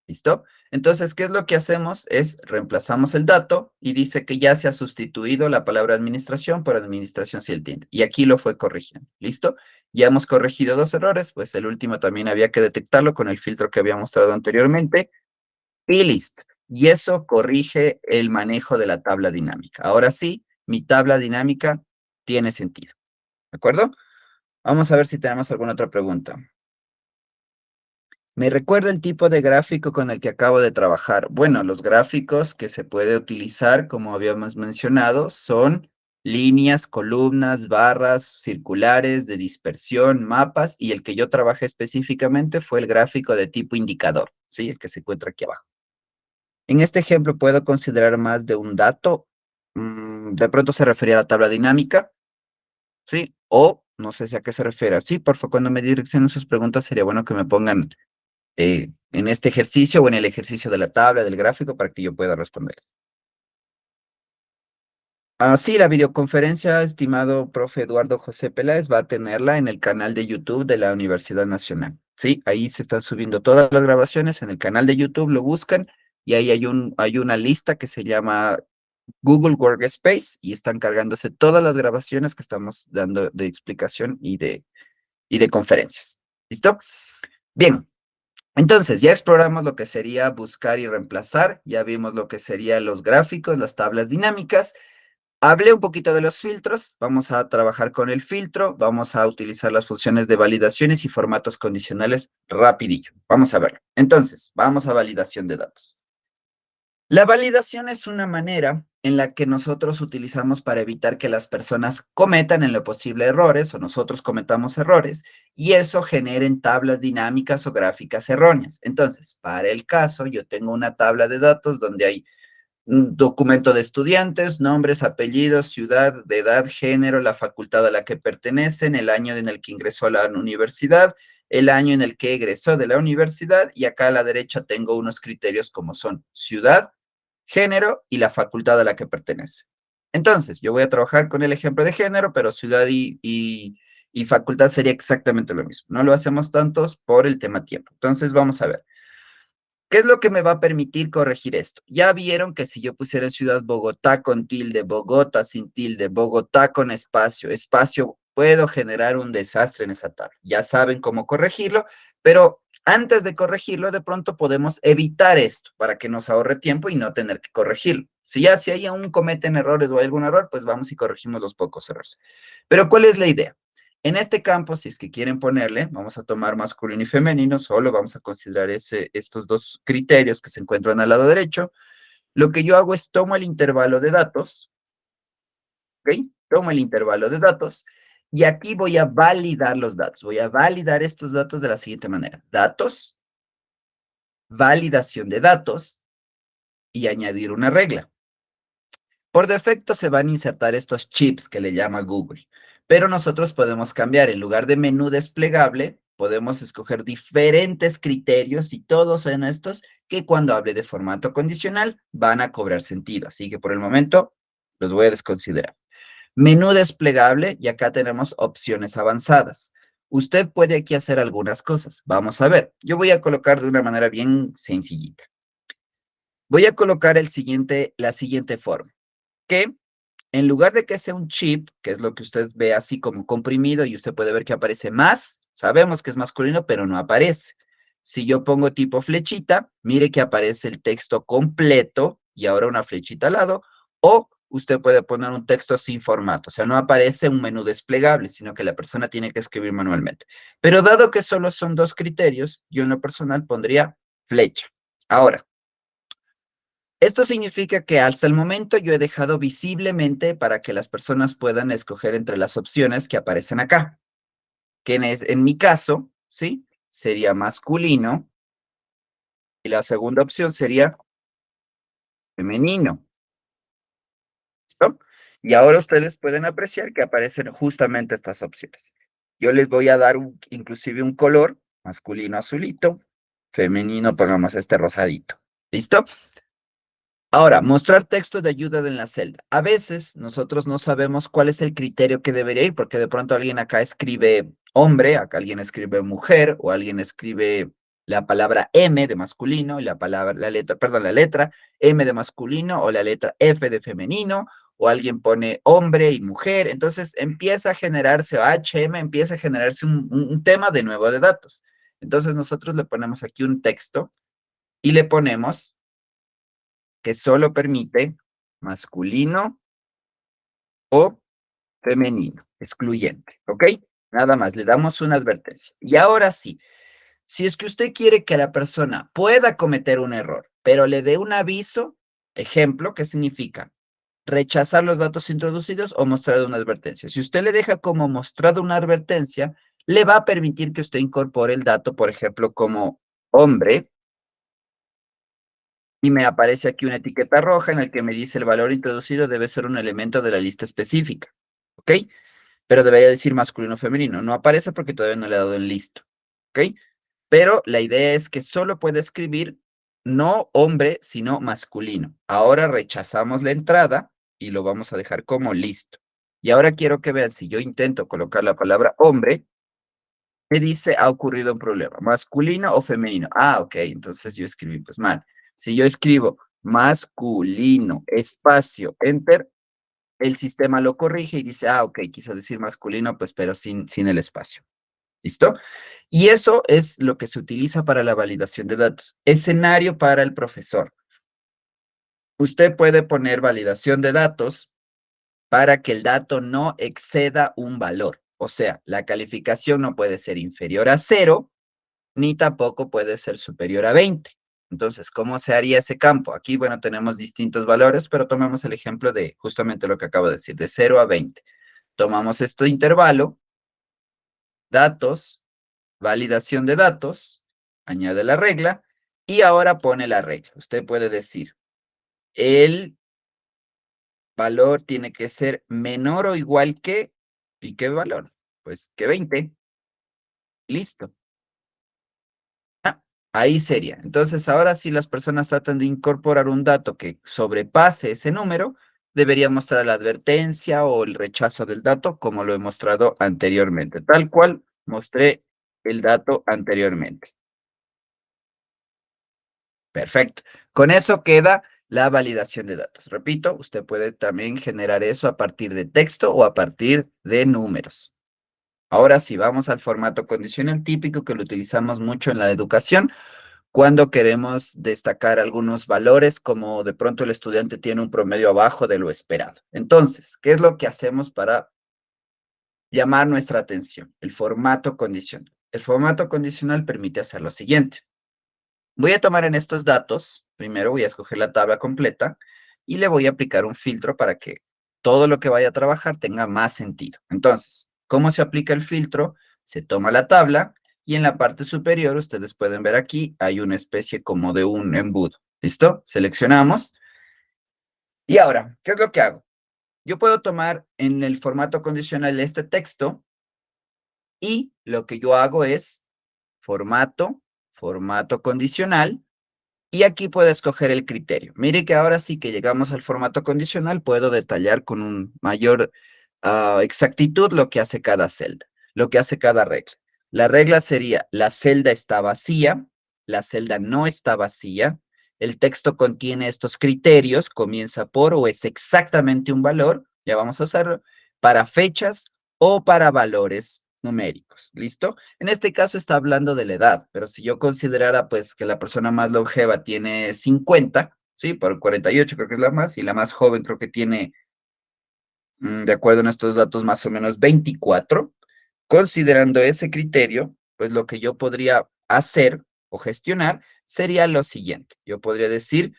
A: ¿Listo? Entonces, ¿qué es lo que hacemos? Es reemplazamos el dato y dice que ya se ha sustituido la palabra administración por administración sin tilde. Y aquí lo fue corrigiendo. ¿Listo? Ya hemos corregido dos errores, pues el último también había que detectarlo con el filtro que había mostrado anteriormente. Y listo. Y eso corrige el manejo de la tabla dinámica. Ahora sí, mi tabla dinámica tiene sentido. ¿De acuerdo? Vamos a ver si tenemos alguna otra pregunta. Me recuerda el tipo de gráfico con el que acabo de trabajar. Bueno, los gráficos que se puede utilizar, como habíamos mencionado, son líneas, columnas, barras, circulares, de dispersión, mapas, y el que yo trabajé específicamente fue el gráfico de tipo indicador, ¿sí? El que se encuentra aquí abajo. En este ejemplo, ¿puedo considerar más de un dato? De pronto se refería a la tabla dinámica, ¿sí? O no sé si a qué se refiere. Sí, por favor, cuando me direccionen sus preguntas, sería bueno que me pongan en este ejercicio o en el ejercicio de la tabla, del gráfico, para que yo pueda responder. Sí, la videoconferencia, estimado profe Eduardo José Peláez, va a tenerla en el canal de YouTube de la Universidad Nacional. Sí, ahí se están subiendo todas las grabaciones en el canal de YouTube, lo buscan y ahí hay una lista que se llama Google Workspace y están cargándose todas las grabaciones que estamos dando de explicación y de conferencias. ¿Listo? Bien, entonces, ya exploramos lo que sería buscar y reemplazar, ya vimos lo que serían los gráficos, las tablas dinámicas. Hablé un poquito de los filtros, vamos a trabajar con el filtro, vamos a utilizar las funciones de validaciones y formatos condicionales rapidillo. Vamos a verlo. Entonces, vamos a validación de datos. La validación es una manera en la que nosotros utilizamos para evitar que las personas cometan en lo posible errores o nosotros cometamos errores y eso generen tablas dinámicas o gráficas erróneas. Entonces, para el caso, yo tengo una tabla de datos donde hay un documento de estudiantes, nombres, apellidos, ciudad, de edad, género, la facultad a la que pertenecen, el año en el que ingresó a la universidad, el año en el que egresó de la universidad y acá a la derecha tengo unos criterios como son ciudad, género y la facultad a la que pertenece. Entonces, yo voy a trabajar con el ejemplo de género, pero ciudad y facultad sería exactamente lo mismo. No lo hacemos tantos por el tema tiempo. Entonces, vamos a ver. ¿Qué es lo que me va a permitir corregir esto? Ya vieron que si yo pusiera en ciudad Bogotá con tilde, Bogotá sin tilde, Bogotá con espacio, espacio, puedo generar un desastre en esa tabla. Ya saben cómo corregirlo, pero antes de corregirlo, de pronto podemos evitar esto para que nos ahorre tiempo y no tener que corregirlo. Si hay aún cometen errores o hay algún error, pues vamos y corregimos los pocos errores. Pero ¿cuál es la idea? En este campo, si es que quieren ponerle, vamos a tomar masculino y femenino, solo vamos a considerar estos dos criterios que se encuentran al lado derecho. Lo que yo hago es tomo el intervalo de datos, ¿ok? Tomo el intervalo de datos y aquí voy a validar los datos. Voy a validar estos datos de la siguiente manera. Datos, validación de datos y añadir una regla. Por defecto se van a insertar estos chips que le llama Google, pero nosotros podemos cambiar. En lugar de menú desplegable, podemos escoger diferentes criterios y todos son estos que cuando hable de formato condicional van a cobrar sentido. Así que por el momento los voy a desconsiderar. Menú desplegable y acá tenemos opciones avanzadas. Usted puede aquí hacer algunas cosas. Vamos a ver. Yo voy a colocar de una manera bien sencillita. Voy a colocar la siguiente forma, que en lugar de que sea un chip, que es lo que usted ve así como comprimido y usted puede ver que aparece más, sabemos que es masculino, pero no aparece. Si yo pongo tipo flechita, mire que aparece el texto completo y ahora una flechita al lado, o usted puede poner un texto sin formato, o sea, no aparece un menú desplegable, sino que la persona tiene que escribir manualmente. Pero dado que solo son dos criterios, yo en lo personal pondría flecha. Ahora, esto significa que hasta el momento yo he dejado visiblemente para que las personas puedan escoger entre las opciones que aparecen acá, que en mi caso, ¿sí? Sería masculino y la segunda opción sería femenino, ¿listo? Y ahora ustedes pueden apreciar que aparecen justamente estas opciones. Yo les voy a dar inclusive un color, masculino azulito, femenino pongamos este rosadito, ¿listo? Ahora, mostrar texto de ayuda en la celda. A veces nosotros no sabemos cuál es el criterio que debería ir, porque de pronto alguien acá escribe hombre, acá alguien escribe mujer, o alguien escribe la palabra M de masculino y la letra M de masculino o la letra F de femenino, o alguien pone hombre y mujer. Entonces empieza a generarse, o HM empieza a generarse un tema de nuevo de datos. Entonces nosotros le ponemos aquí un texto y le ponemos que solo permite masculino o femenino, excluyente, ¿ok? Nada más, le damos una advertencia. Y ahora sí, si es que usted quiere que la persona pueda cometer un error, pero le dé un aviso, ejemplo, ¿qué significa? Rechazar los datos introducidos o mostrar una advertencia. Si usted le deja como mostrado una advertencia, le va a permitir que usted incorpore el dato, por ejemplo, como hombre, y me aparece aquí una etiqueta roja en la que me dice el valor introducido debe ser un elemento de la lista específica, ¿ok? Pero debería decir masculino o femenino. No aparece porque todavía no le he dado en listo, ¿ok? Pero la idea es que solo puede escribir no hombre, sino masculino. Ahora rechazamos la entrada y lo vamos a dejar como listo. Y ahora quiero que vean, si yo intento colocar la palabra hombre, ¿qué dice? Ha ocurrido un problema. ¿Masculino o femenino? Ah, ok, entonces yo escribí pues mal. Si yo escribo masculino, espacio, enter, el sistema lo corrige y dice, ah, ok, quiso decir masculino, pues pero sin el espacio. ¿Listo? Y eso es lo que se utiliza para la validación de datos. Escenario para el profesor. Usted puede poner validación de datos para que el dato no exceda un valor. O sea, la calificación no puede ser inferior a 0 ni tampoco puede ser superior a 20. Entonces, ¿cómo se haría ese campo? Aquí, bueno, tenemos distintos valores, pero tomamos el ejemplo de justamente lo que acabo de decir, de 0 a 20. Tomamos este intervalo, datos, validación de datos, añade la regla, y ahora pone la regla. Usted puede decir, el valor tiene que ser menor o igual que, ¿y qué valor? Pues que 20. Listo. Ahí sería. Entonces, ahora si las personas tratan de incorporar un dato que sobrepase ese número, debería mostrar la advertencia o el rechazo del dato, como lo he mostrado anteriormente, tal cual mostré el dato anteriormente. Perfecto. Con eso queda la validación de datos. Repito, usted puede también generar eso a partir de texto o a partir de números. Ahora sí, vamos al formato condicional típico que lo utilizamos mucho en la educación cuando queremos destacar algunos valores, como de pronto el estudiante tiene un promedio abajo de lo esperado. Entonces, ¿qué es lo que hacemos para llamar nuestra atención? El formato condicional. El formato condicional permite hacer lo siguiente. Voy a tomar en estos datos, primero voy a escoger la tabla completa y le voy a aplicar un filtro para que todo lo que vaya a trabajar tenga más sentido. Entonces, ¿cómo se aplica el filtro? Se toma la tabla y en la parte superior, ustedes pueden ver aquí, hay una especie como de un embudo. ¿Listo? Seleccionamos. Y ahora, ¿qué es lo que hago? Yo puedo tomar en el formato condicional este texto y lo que yo hago es formato, formato condicional, y aquí puedo escoger el criterio. Mire que ahora sí que llegamos al formato condicional, puedo detallar con un mayor exactitud lo que hace cada celda, lo que hace cada regla. La regla sería, la celda está vacía, la celda no está vacía, el texto contiene estos criterios, comienza por o es exactamente un valor, ya vamos a usarlo, para fechas o para valores numéricos, ¿listo? En este caso está hablando de la edad, pero si yo considerara pues que la persona más longeva tiene 50, ¿sí? Por 48 creo que es la más, y la más joven creo que tiene, de acuerdo a estos datos, más o menos 24. Considerando ese criterio, pues lo que yo podría hacer o gestionar sería lo siguiente. Yo podría decir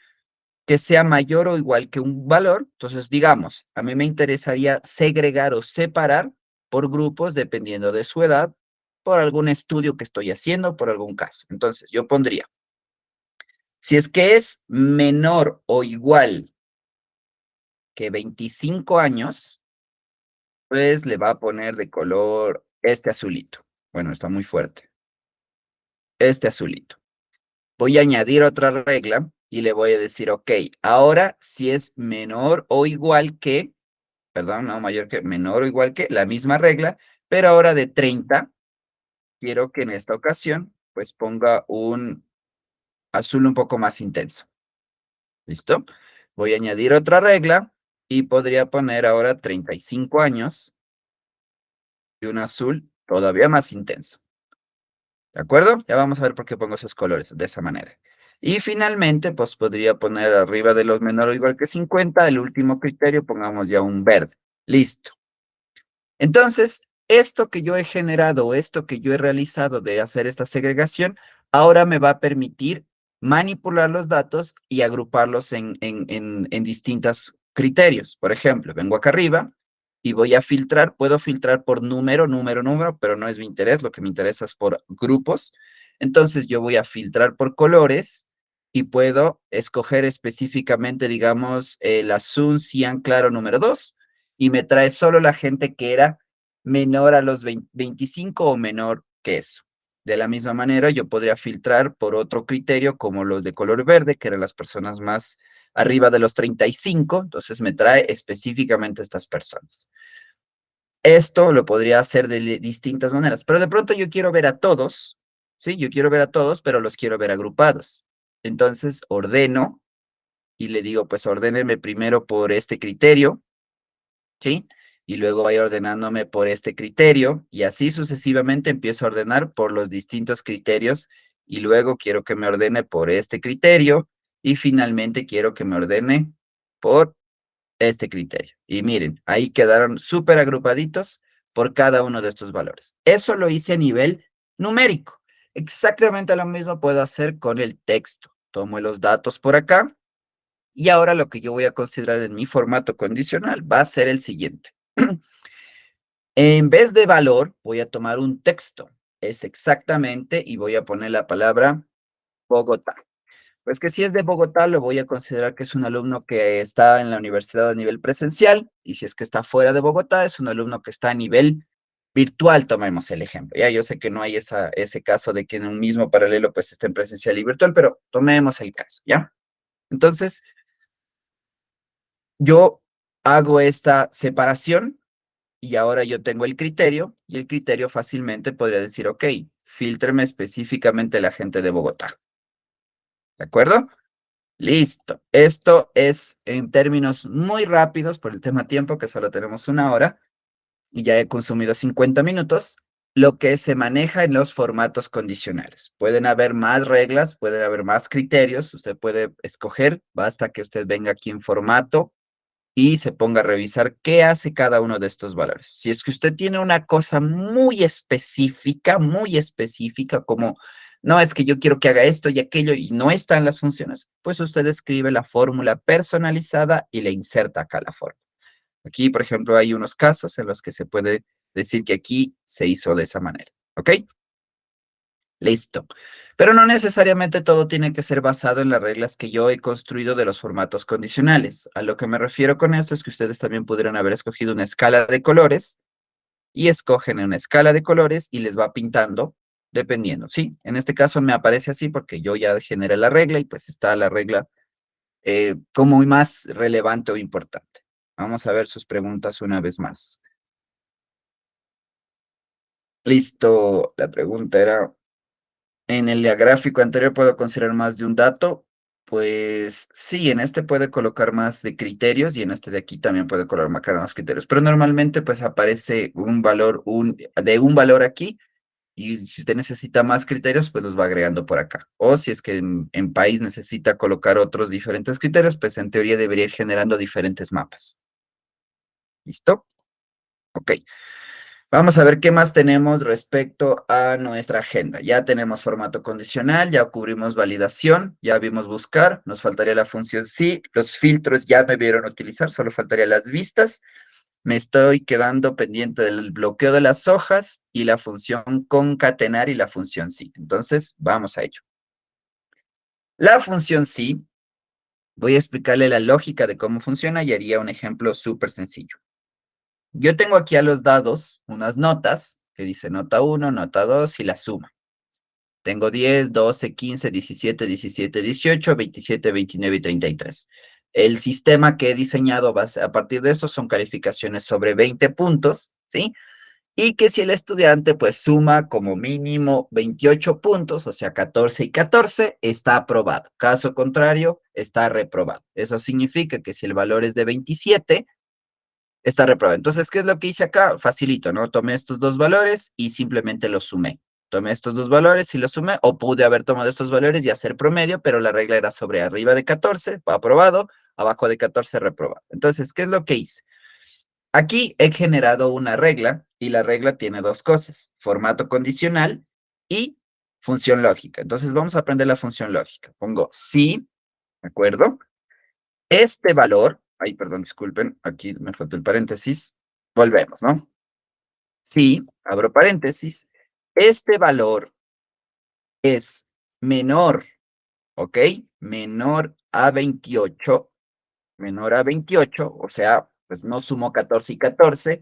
A: que sea mayor o igual que un valor. Entonces, digamos, a mí me interesaría segregar o separar por grupos dependiendo de su edad, por algún estudio que estoy haciendo, por algún caso. Entonces, yo pondría, si es que es menor o igual que 25 años, pues le va a poner de color este azulito. Bueno, está muy fuerte. Este azulito. Voy a añadir otra regla y le voy a decir, ok, ahora si es menor o igual que, perdón, no mayor que, menor o igual que, la misma regla, pero ahora de 30, quiero que en esta ocasión, pues ponga un azul un poco más intenso. ¿Listo? Voy a añadir otra regla y podría poner ahora 35 años y un azul todavía más intenso. ¿De acuerdo? Ya vamos a ver por qué pongo esos colores de esa manera. Y finalmente, pues podría poner arriba de los menor o igual que 50, el último criterio, pongamos ya un verde. Listo. Entonces, esto que yo he generado, esto que yo he realizado de hacer esta segregación, ahora me va a permitir manipular los datos y agruparlos en distintos criterios. Por ejemplo, vengo acá arriba y voy a filtrar, puedo filtrar por número, pero no es mi interés, lo que me interesa es por grupos. Entonces, yo voy a filtrar por colores y puedo escoger específicamente, digamos, el azul cian claro número 2 y me trae solo la gente que era menor a los 25 o menor que eso. De la misma manera, yo podría filtrar por otro criterio como los de color verde, que eran las personas más arriba de los 35, entonces me trae específicamente estas personas. Esto lo podría hacer de distintas maneras, pero de pronto yo quiero ver a todos, ¿sí? Yo quiero ver a todos, pero los quiero ver agrupados. Entonces ordeno y le digo, pues ordéneme primero por este criterio, ¿sí? Y luego vaya ordenándome por este criterio y así sucesivamente empiezo a ordenar por los distintos criterios y luego quiero que me ordene por este criterio y finalmente quiero que me ordene por este criterio. Y miren, ahí quedaron súper agrupaditos por cada uno de estos valores. Eso lo hice a nivel numérico. Exactamente lo mismo puedo hacer con el texto. Tomo los datos por acá y ahora lo que yo voy a considerar en mi formato condicional va a ser el siguiente. En vez de valor, voy a tomar un texto. Es exactamente, y voy a poner la palabra Bogotá. Pues que si es de Bogotá, lo voy a considerar que es un alumno que está en la universidad a nivel presencial, y si es que está fuera de Bogotá, es un alumno que está a nivel virtual, tomemos el ejemplo. Ya yo sé que no hay ese caso de que en un mismo paralelo pues esté en presencial y virtual, pero tomemos el caso, ¿ya? Entonces, yo hago esta separación y ahora yo tengo el criterio y el criterio fácilmente podría decir, ok, filtreme específicamente la gente de Bogotá. ¿De acuerdo? Listo. Esto es en términos muy rápidos por el tema tiempo, que solo tenemos una hora y ya he consumido 50 minutos, lo que se maneja en los formatos condicionales. Pueden haber más reglas, pueden haber más criterios, usted puede escoger, basta que usted venga aquí en formato y se ponga a revisar qué hace cada uno de estos valores. Si es que usted tiene una cosa muy específica, como no, es que yo quiero que haga esto y aquello y no están las funciones, pues usted escribe la fórmula personalizada y le inserta acá la fórmula. Aquí, por ejemplo, hay unos casos en los que se puede decir que aquí se hizo de esa manera, ¿ok? Listo. Pero no necesariamente todo tiene que ser basado en las reglas que yo he construido de los formatos condicionales. A lo que me refiero con esto es que ustedes también pudieran haber escogido una escala de colores y escogen una escala de colores y les va pintando dependiendo, ¿sí? En este caso me aparece así porque yo ya generé la regla y pues está la regla como más relevante o importante. Vamos a ver sus preguntas una vez más. Listo. La pregunta era, ¿en el gráfico anterior puedo considerar más de un dato? Pues sí, en este puede colocar más de criterios y en este de aquí también puede colocar más criterios, pero normalmente pues aparece un valor, de un valor aquí y si usted necesita más criterios, pues los va agregando por acá. O si es que en país necesita colocar otros diferentes criterios, pues en teoría debería ir generando diferentes mapas. ¿Listo? Ok. Vamos a ver qué más tenemos respecto a nuestra agenda. Ya tenemos formato condicional, ya cubrimos validación, ya vimos buscar, nos faltaría la función sí, los filtros ya me vieron utilizar, solo faltaría las vistas. Me estoy quedando pendiente del bloqueo de las hojas y la función concatenar y la función sí. Entonces, vamos a ello. La función sí, voy a explicarle la lógica de cómo funciona y haría un ejemplo súper sencillo. Yo tengo aquí a los dados unas notas que dice nota 1, nota 2 y la suma. Tengo 10, 12, 15, 17, 17, 18, 27, 29 y 33. El sistema que he diseñado a partir de eso son calificaciones sobre 20 puntos, ¿sí? Y que si el estudiante pues suma como mínimo 28 puntos, o sea, 14 y 14, está aprobado. Caso contrario, está reprobado. Eso significa que si el valor es de 27, está reprobado. Entonces, ¿qué es lo que hice acá? Facilito, ¿no? Tomé estos dos valores y simplemente los sumé. Tomé estos dos valores y los sumé, o pude haber tomado estos valores y hacer promedio, pero la regla era sobre arriba de 14, aprobado, abajo de 14, reprobado. Entonces, ¿qué es lo que hice? Aquí he generado una regla y la regla tiene dos cosas, formato condicional y función lógica. Entonces, vamos a aprender la función lógica. Pongo sí, ¿de acuerdo? Este valor, ay, perdón, disculpen, aquí me faltó el paréntesis. Volvemos, ¿no? Si, abro paréntesis, este valor es menor, ¿ok? Menor a 28, o sea, pues no sumo 14 y 14,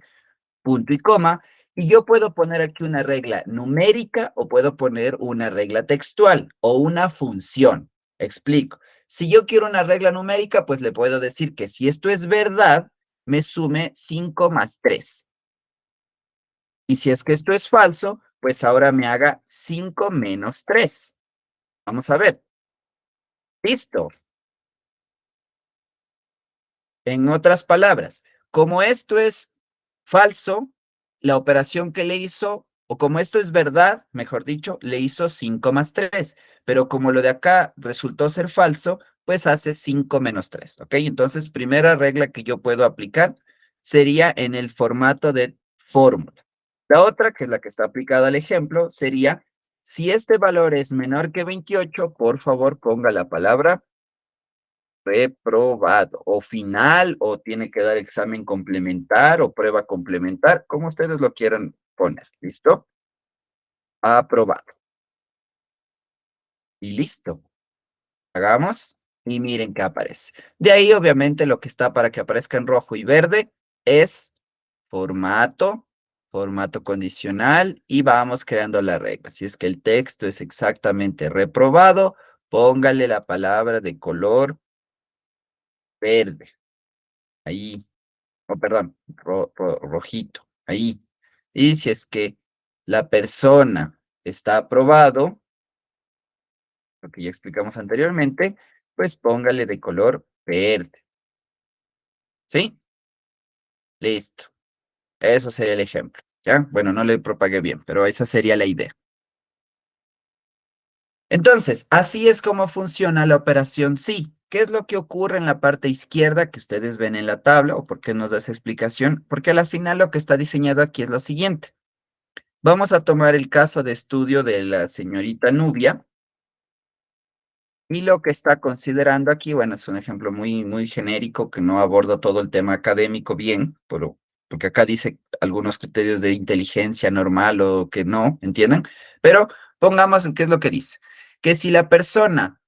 A: punto y coma, y yo puedo poner aquí una regla numérica o puedo poner una regla textual o una función. Explico. Si yo quiero una regla numérica, pues le puedo decir que si esto es verdad, me sume 5 más 3. Y si es que esto es falso, pues ahora me haga 5 menos 3. Vamos a ver. Listo. En otras palabras, como esto es falso, la operación que le hizo, o como esto es verdad, mejor dicho, le hizo 5 más 3, pero como lo de acá resultó ser falso, pues hace 5 menos 3, ¿ok? Entonces, primera regla que yo puedo aplicar sería en el formato de fórmula. La otra, que es la que está aplicada al ejemplo, sería, si este valor es menor que 28, por favor ponga la palabra reprobado, o final, o tiene que dar examen complementar, o prueba complementar, como ustedes lo quieran poner, ¿listo? Aprobado. Y listo. Hagamos, y miren qué aparece. De ahí, obviamente, lo que está para que aparezca en rojo y verde es formato, formato condicional, y vamos creando la regla. Si es que el texto es exactamente reprobado, póngale la palabra de color verde. Ahí. Oh, perdón, rojito, ahí. Y si es que la persona está aprobado, lo que ya explicamos anteriormente, pues póngale de color verde, ¿sí? Listo. Eso sería el ejemplo, ¿ya? Bueno, no le propagué bien, pero esa sería la idea. Entonces, así es como funciona la operación sí. ¿Qué es lo que ocurre en la parte izquierda que ustedes ven en la tabla? ¿O por qué nos da esa explicación? Porque al final lo que está diseñado aquí es lo siguiente. Vamos a tomar el caso de estudio de la señorita Nubia, y lo que está considerando aquí, bueno, es un ejemplo muy genérico que no aborda todo el tema académico bien, porque acá dice algunos criterios de inteligencia normal o que no, ¿entienden? Pero pongamos qué es lo que dice, que si la persona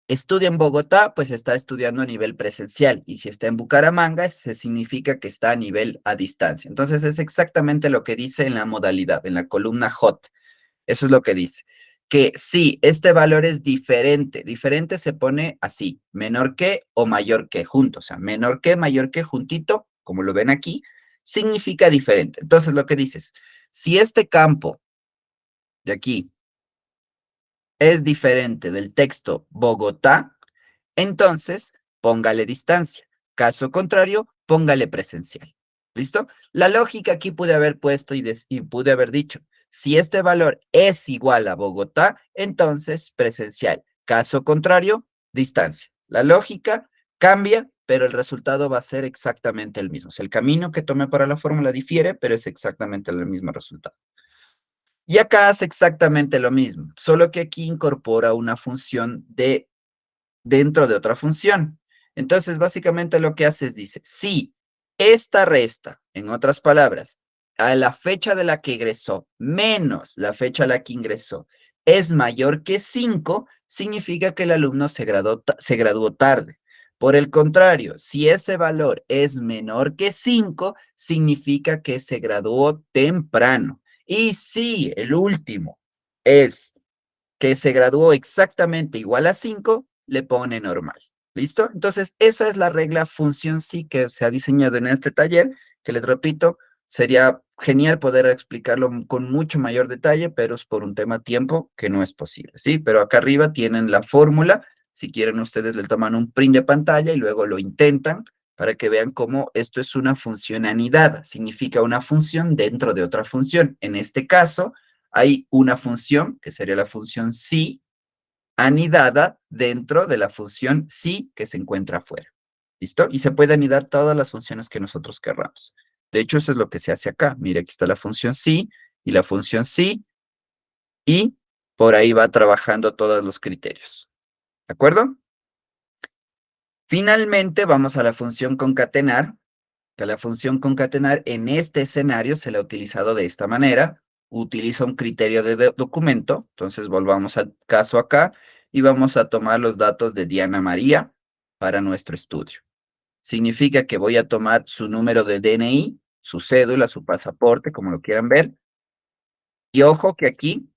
A: estudia en Bogotá, pues está estudiando a nivel presencial, y si está en Bucaramanga, se significa que está a nivel a distancia. Entonces es exactamente lo que dice en la modalidad, en la columna J. Eso es lo que dice. Que sí, este valor es diferente. Diferente se pone así, menor que o mayor que, juntos. O sea, menor que, mayor que, juntito, como lo ven aquí, significa diferente. Entonces, lo que dices, si este campo de aquí es diferente del texto Bogotá, entonces póngale distancia. Caso contrario, póngale presencial. ¿Listo? La lógica aquí pude haber puesto y pude haber dicho, si este valor es igual a Bogotá, entonces presencial. Caso contrario, distancia. La lógica cambia, pero el resultado va a ser exactamente el mismo. O sea, el camino que tomé para la fórmula difiere, pero es exactamente el mismo resultado. Y acá hace exactamente lo mismo, solo que aquí incorpora una función dentro de otra función. Entonces, básicamente lo que hace es, dice, si esta resta, en otras palabras, a la fecha de la que egresó menos la fecha a la que ingresó es mayor que 5, significa que el alumno se graduó tarde. Por el contrario, si ese valor es menor que 5, significa que se graduó temprano. Y si el último es que se graduó exactamente igual a 5, le pone normal. ¿Listo? Entonces, esa es la regla función sí que se ha diseñado en este taller, que les repito, sería genial poder explicarlo con mucho mayor detalle, pero es por un tema tiempo que no es posible, ¿sí? Pero acá arriba tienen la fórmula, si quieren ustedes le toman un print de pantalla y luego lo intentan para que vean cómo esto es una función anidada, significa una función dentro de otra función. En este caso, hay una función, que sería la función sí, anidada dentro de la función sí que se encuentra afuera. ¿Listo? Y se puede anidar todas las funciones que nosotros querramos. De hecho, eso es lo que se hace acá. Mira, aquí está la función sí y la función sí, y por ahí va trabajando todos los criterios. ¿De acuerdo? Finalmente, vamos a la función concatenar, que la función concatenar en este escenario se la ha utilizado de esta manera. Utiliza un criterio de documento. Entonces volvamos al caso acá y vamos a tomar los datos de Diana María para nuestro estudio. Significa que voy a tomar su número de DNI, su cédula, su pasaporte, como lo quieran ver. Y ojo que aquí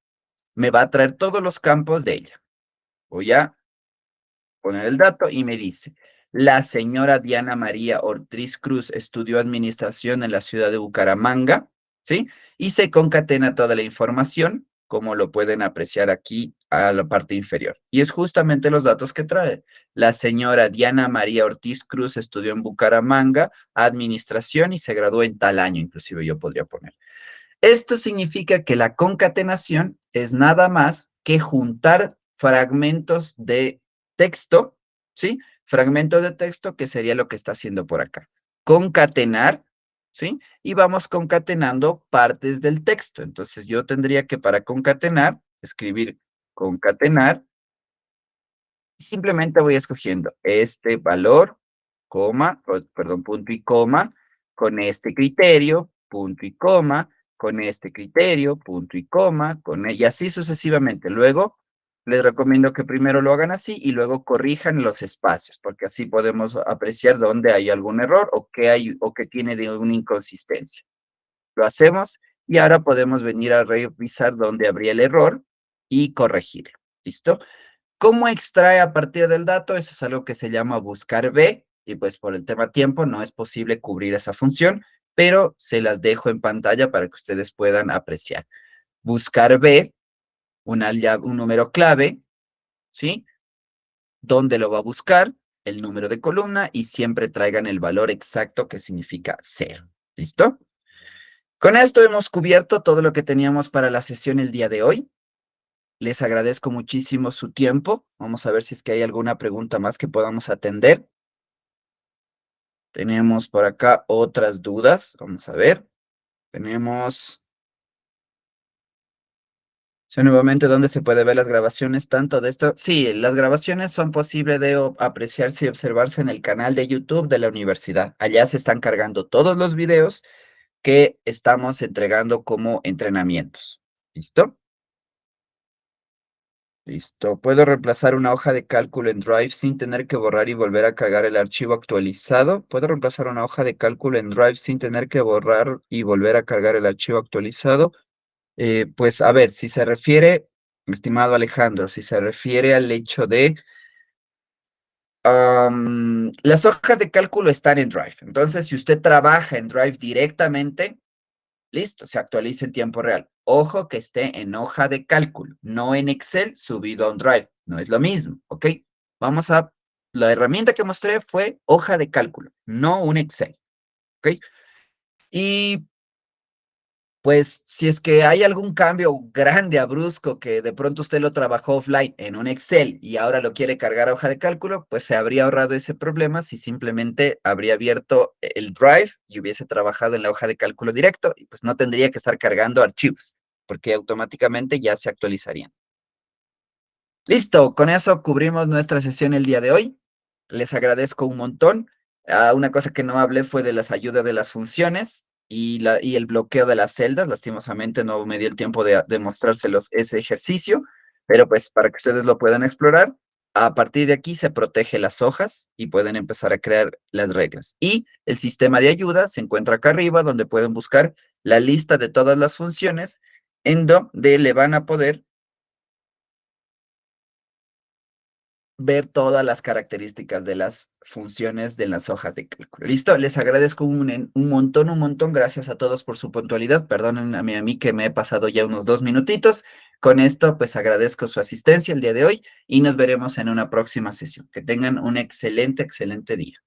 A: me va a traer todos los campos de ella. Voy a poner el dato y me dice, la señora Diana María Ortiz Cruz estudió administración en la ciudad de Bucaramanga, ¿sí? Y se concatena toda la información, como lo pueden apreciar aquí a la parte inferior. Y es justamente los datos que trae. La señora Diana María Ortiz Cruz estudió en Bucaramanga administración y se graduó en tal año, inclusive yo podría poner. Esto significa que la concatenación es nada más que juntar fragmentos de texto, ¿sí? Fragmentos de texto que sería lo que está haciendo por acá. Concatenar, ¿sí? Y vamos concatenando partes del texto. Entonces yo tendría que para concatenar, escribir concatenar, y simplemente voy escogiendo este valor, coma, perdón, punto y coma, con este criterio, punto y coma, con este criterio, punto y coma, y así sucesivamente. Luego, les recomiendo que primero lo hagan así y luego corrijan los espacios, porque así podemos apreciar dónde hay algún error o qué hay o qué tiene de una inconsistencia. Lo hacemos y ahora podemos venir a revisar dónde habría el error y corregirlo. ¿Listo? ¿Cómo extrae a partir del dato? Eso es algo que se llama buscar B, y pues por el tema tiempo no es posible cubrir esa función, pero se las dejo en pantalla para que ustedes puedan apreciar. Buscar B, un número clave, ¿sí? ¿Dónde lo va a buscar? El número de columna y siempre traigan el valor exacto que significa 0. ¿Listo? Con esto hemos cubierto todo lo que teníamos para la sesión el día de hoy. Les agradezco muchísimo su tiempo. Vamos a ver si es que hay alguna pregunta más que podamos atender. Tenemos por acá otras dudas. Vamos a ver. Tenemos Sí, nuevamente, ¿dónde se puede ver las grabaciones tanto de esto? Sí, las grabaciones son posible de apreciarse y observarse en el canal de YouTube de la universidad. Allá se están cargando todos los videos que estamos entregando como entrenamientos. ¿Listo? Listo. ¿Puedo reemplazar una hoja de cálculo en Drive sin tener que borrar y volver a cargar el archivo actualizado? ¿Puedo reemplazar una hoja de cálculo en Drive sin tener que borrar y volver a cargar el archivo actualizado? Pues a ver, si se refiere, estimado Alejandro, si se refiere al hecho de, las hojas de cálculo están en Drive. Entonces, si usted trabaja en Drive directamente, listo, se actualiza en tiempo real. Ojo que esté en hoja de cálculo, no en Excel subido a un Drive. No es lo mismo, ¿ok? Vamos a, la herramienta que mostré fue hoja de cálculo, no un Excel, ¿ok? Y pues si es que hay algún cambio grande, brusco, que de pronto usted lo trabajó offline en un Excel y ahora lo quiere cargar a hoja de cálculo, pues se habría ahorrado ese problema si simplemente habría abierto el Drive y hubiese trabajado en la hoja de cálculo directo y pues no tendría que estar cargando archivos, porque automáticamente ya se actualizarían. Listo, con eso cubrimos nuestra sesión el día de hoy. Les agradezco un montón. Una cosa que no hablé fue de las ayudas de las funciones y el bloqueo de las celdas. Lastimosamente no me dio el tiempo de mostrárselos ese ejercicio, pero pues para que ustedes lo puedan explorar, a partir de aquí se protege las hojas y pueden empezar a crear las reglas. Y el sistema de ayuda se encuentra acá arriba, donde pueden buscar la lista de todas las funciones en donde le van a poder ver todas las características de las funciones de las hojas de cálculo. Listo, les agradezco un montón, un montón. Gracias a todos por su puntualidad. Perdonen a mí que me he pasado ya unos 2 minutitos. Con esto, pues agradezco su asistencia el día de hoy y nos veremos en una próxima sesión. Que tengan un excelente, excelente día.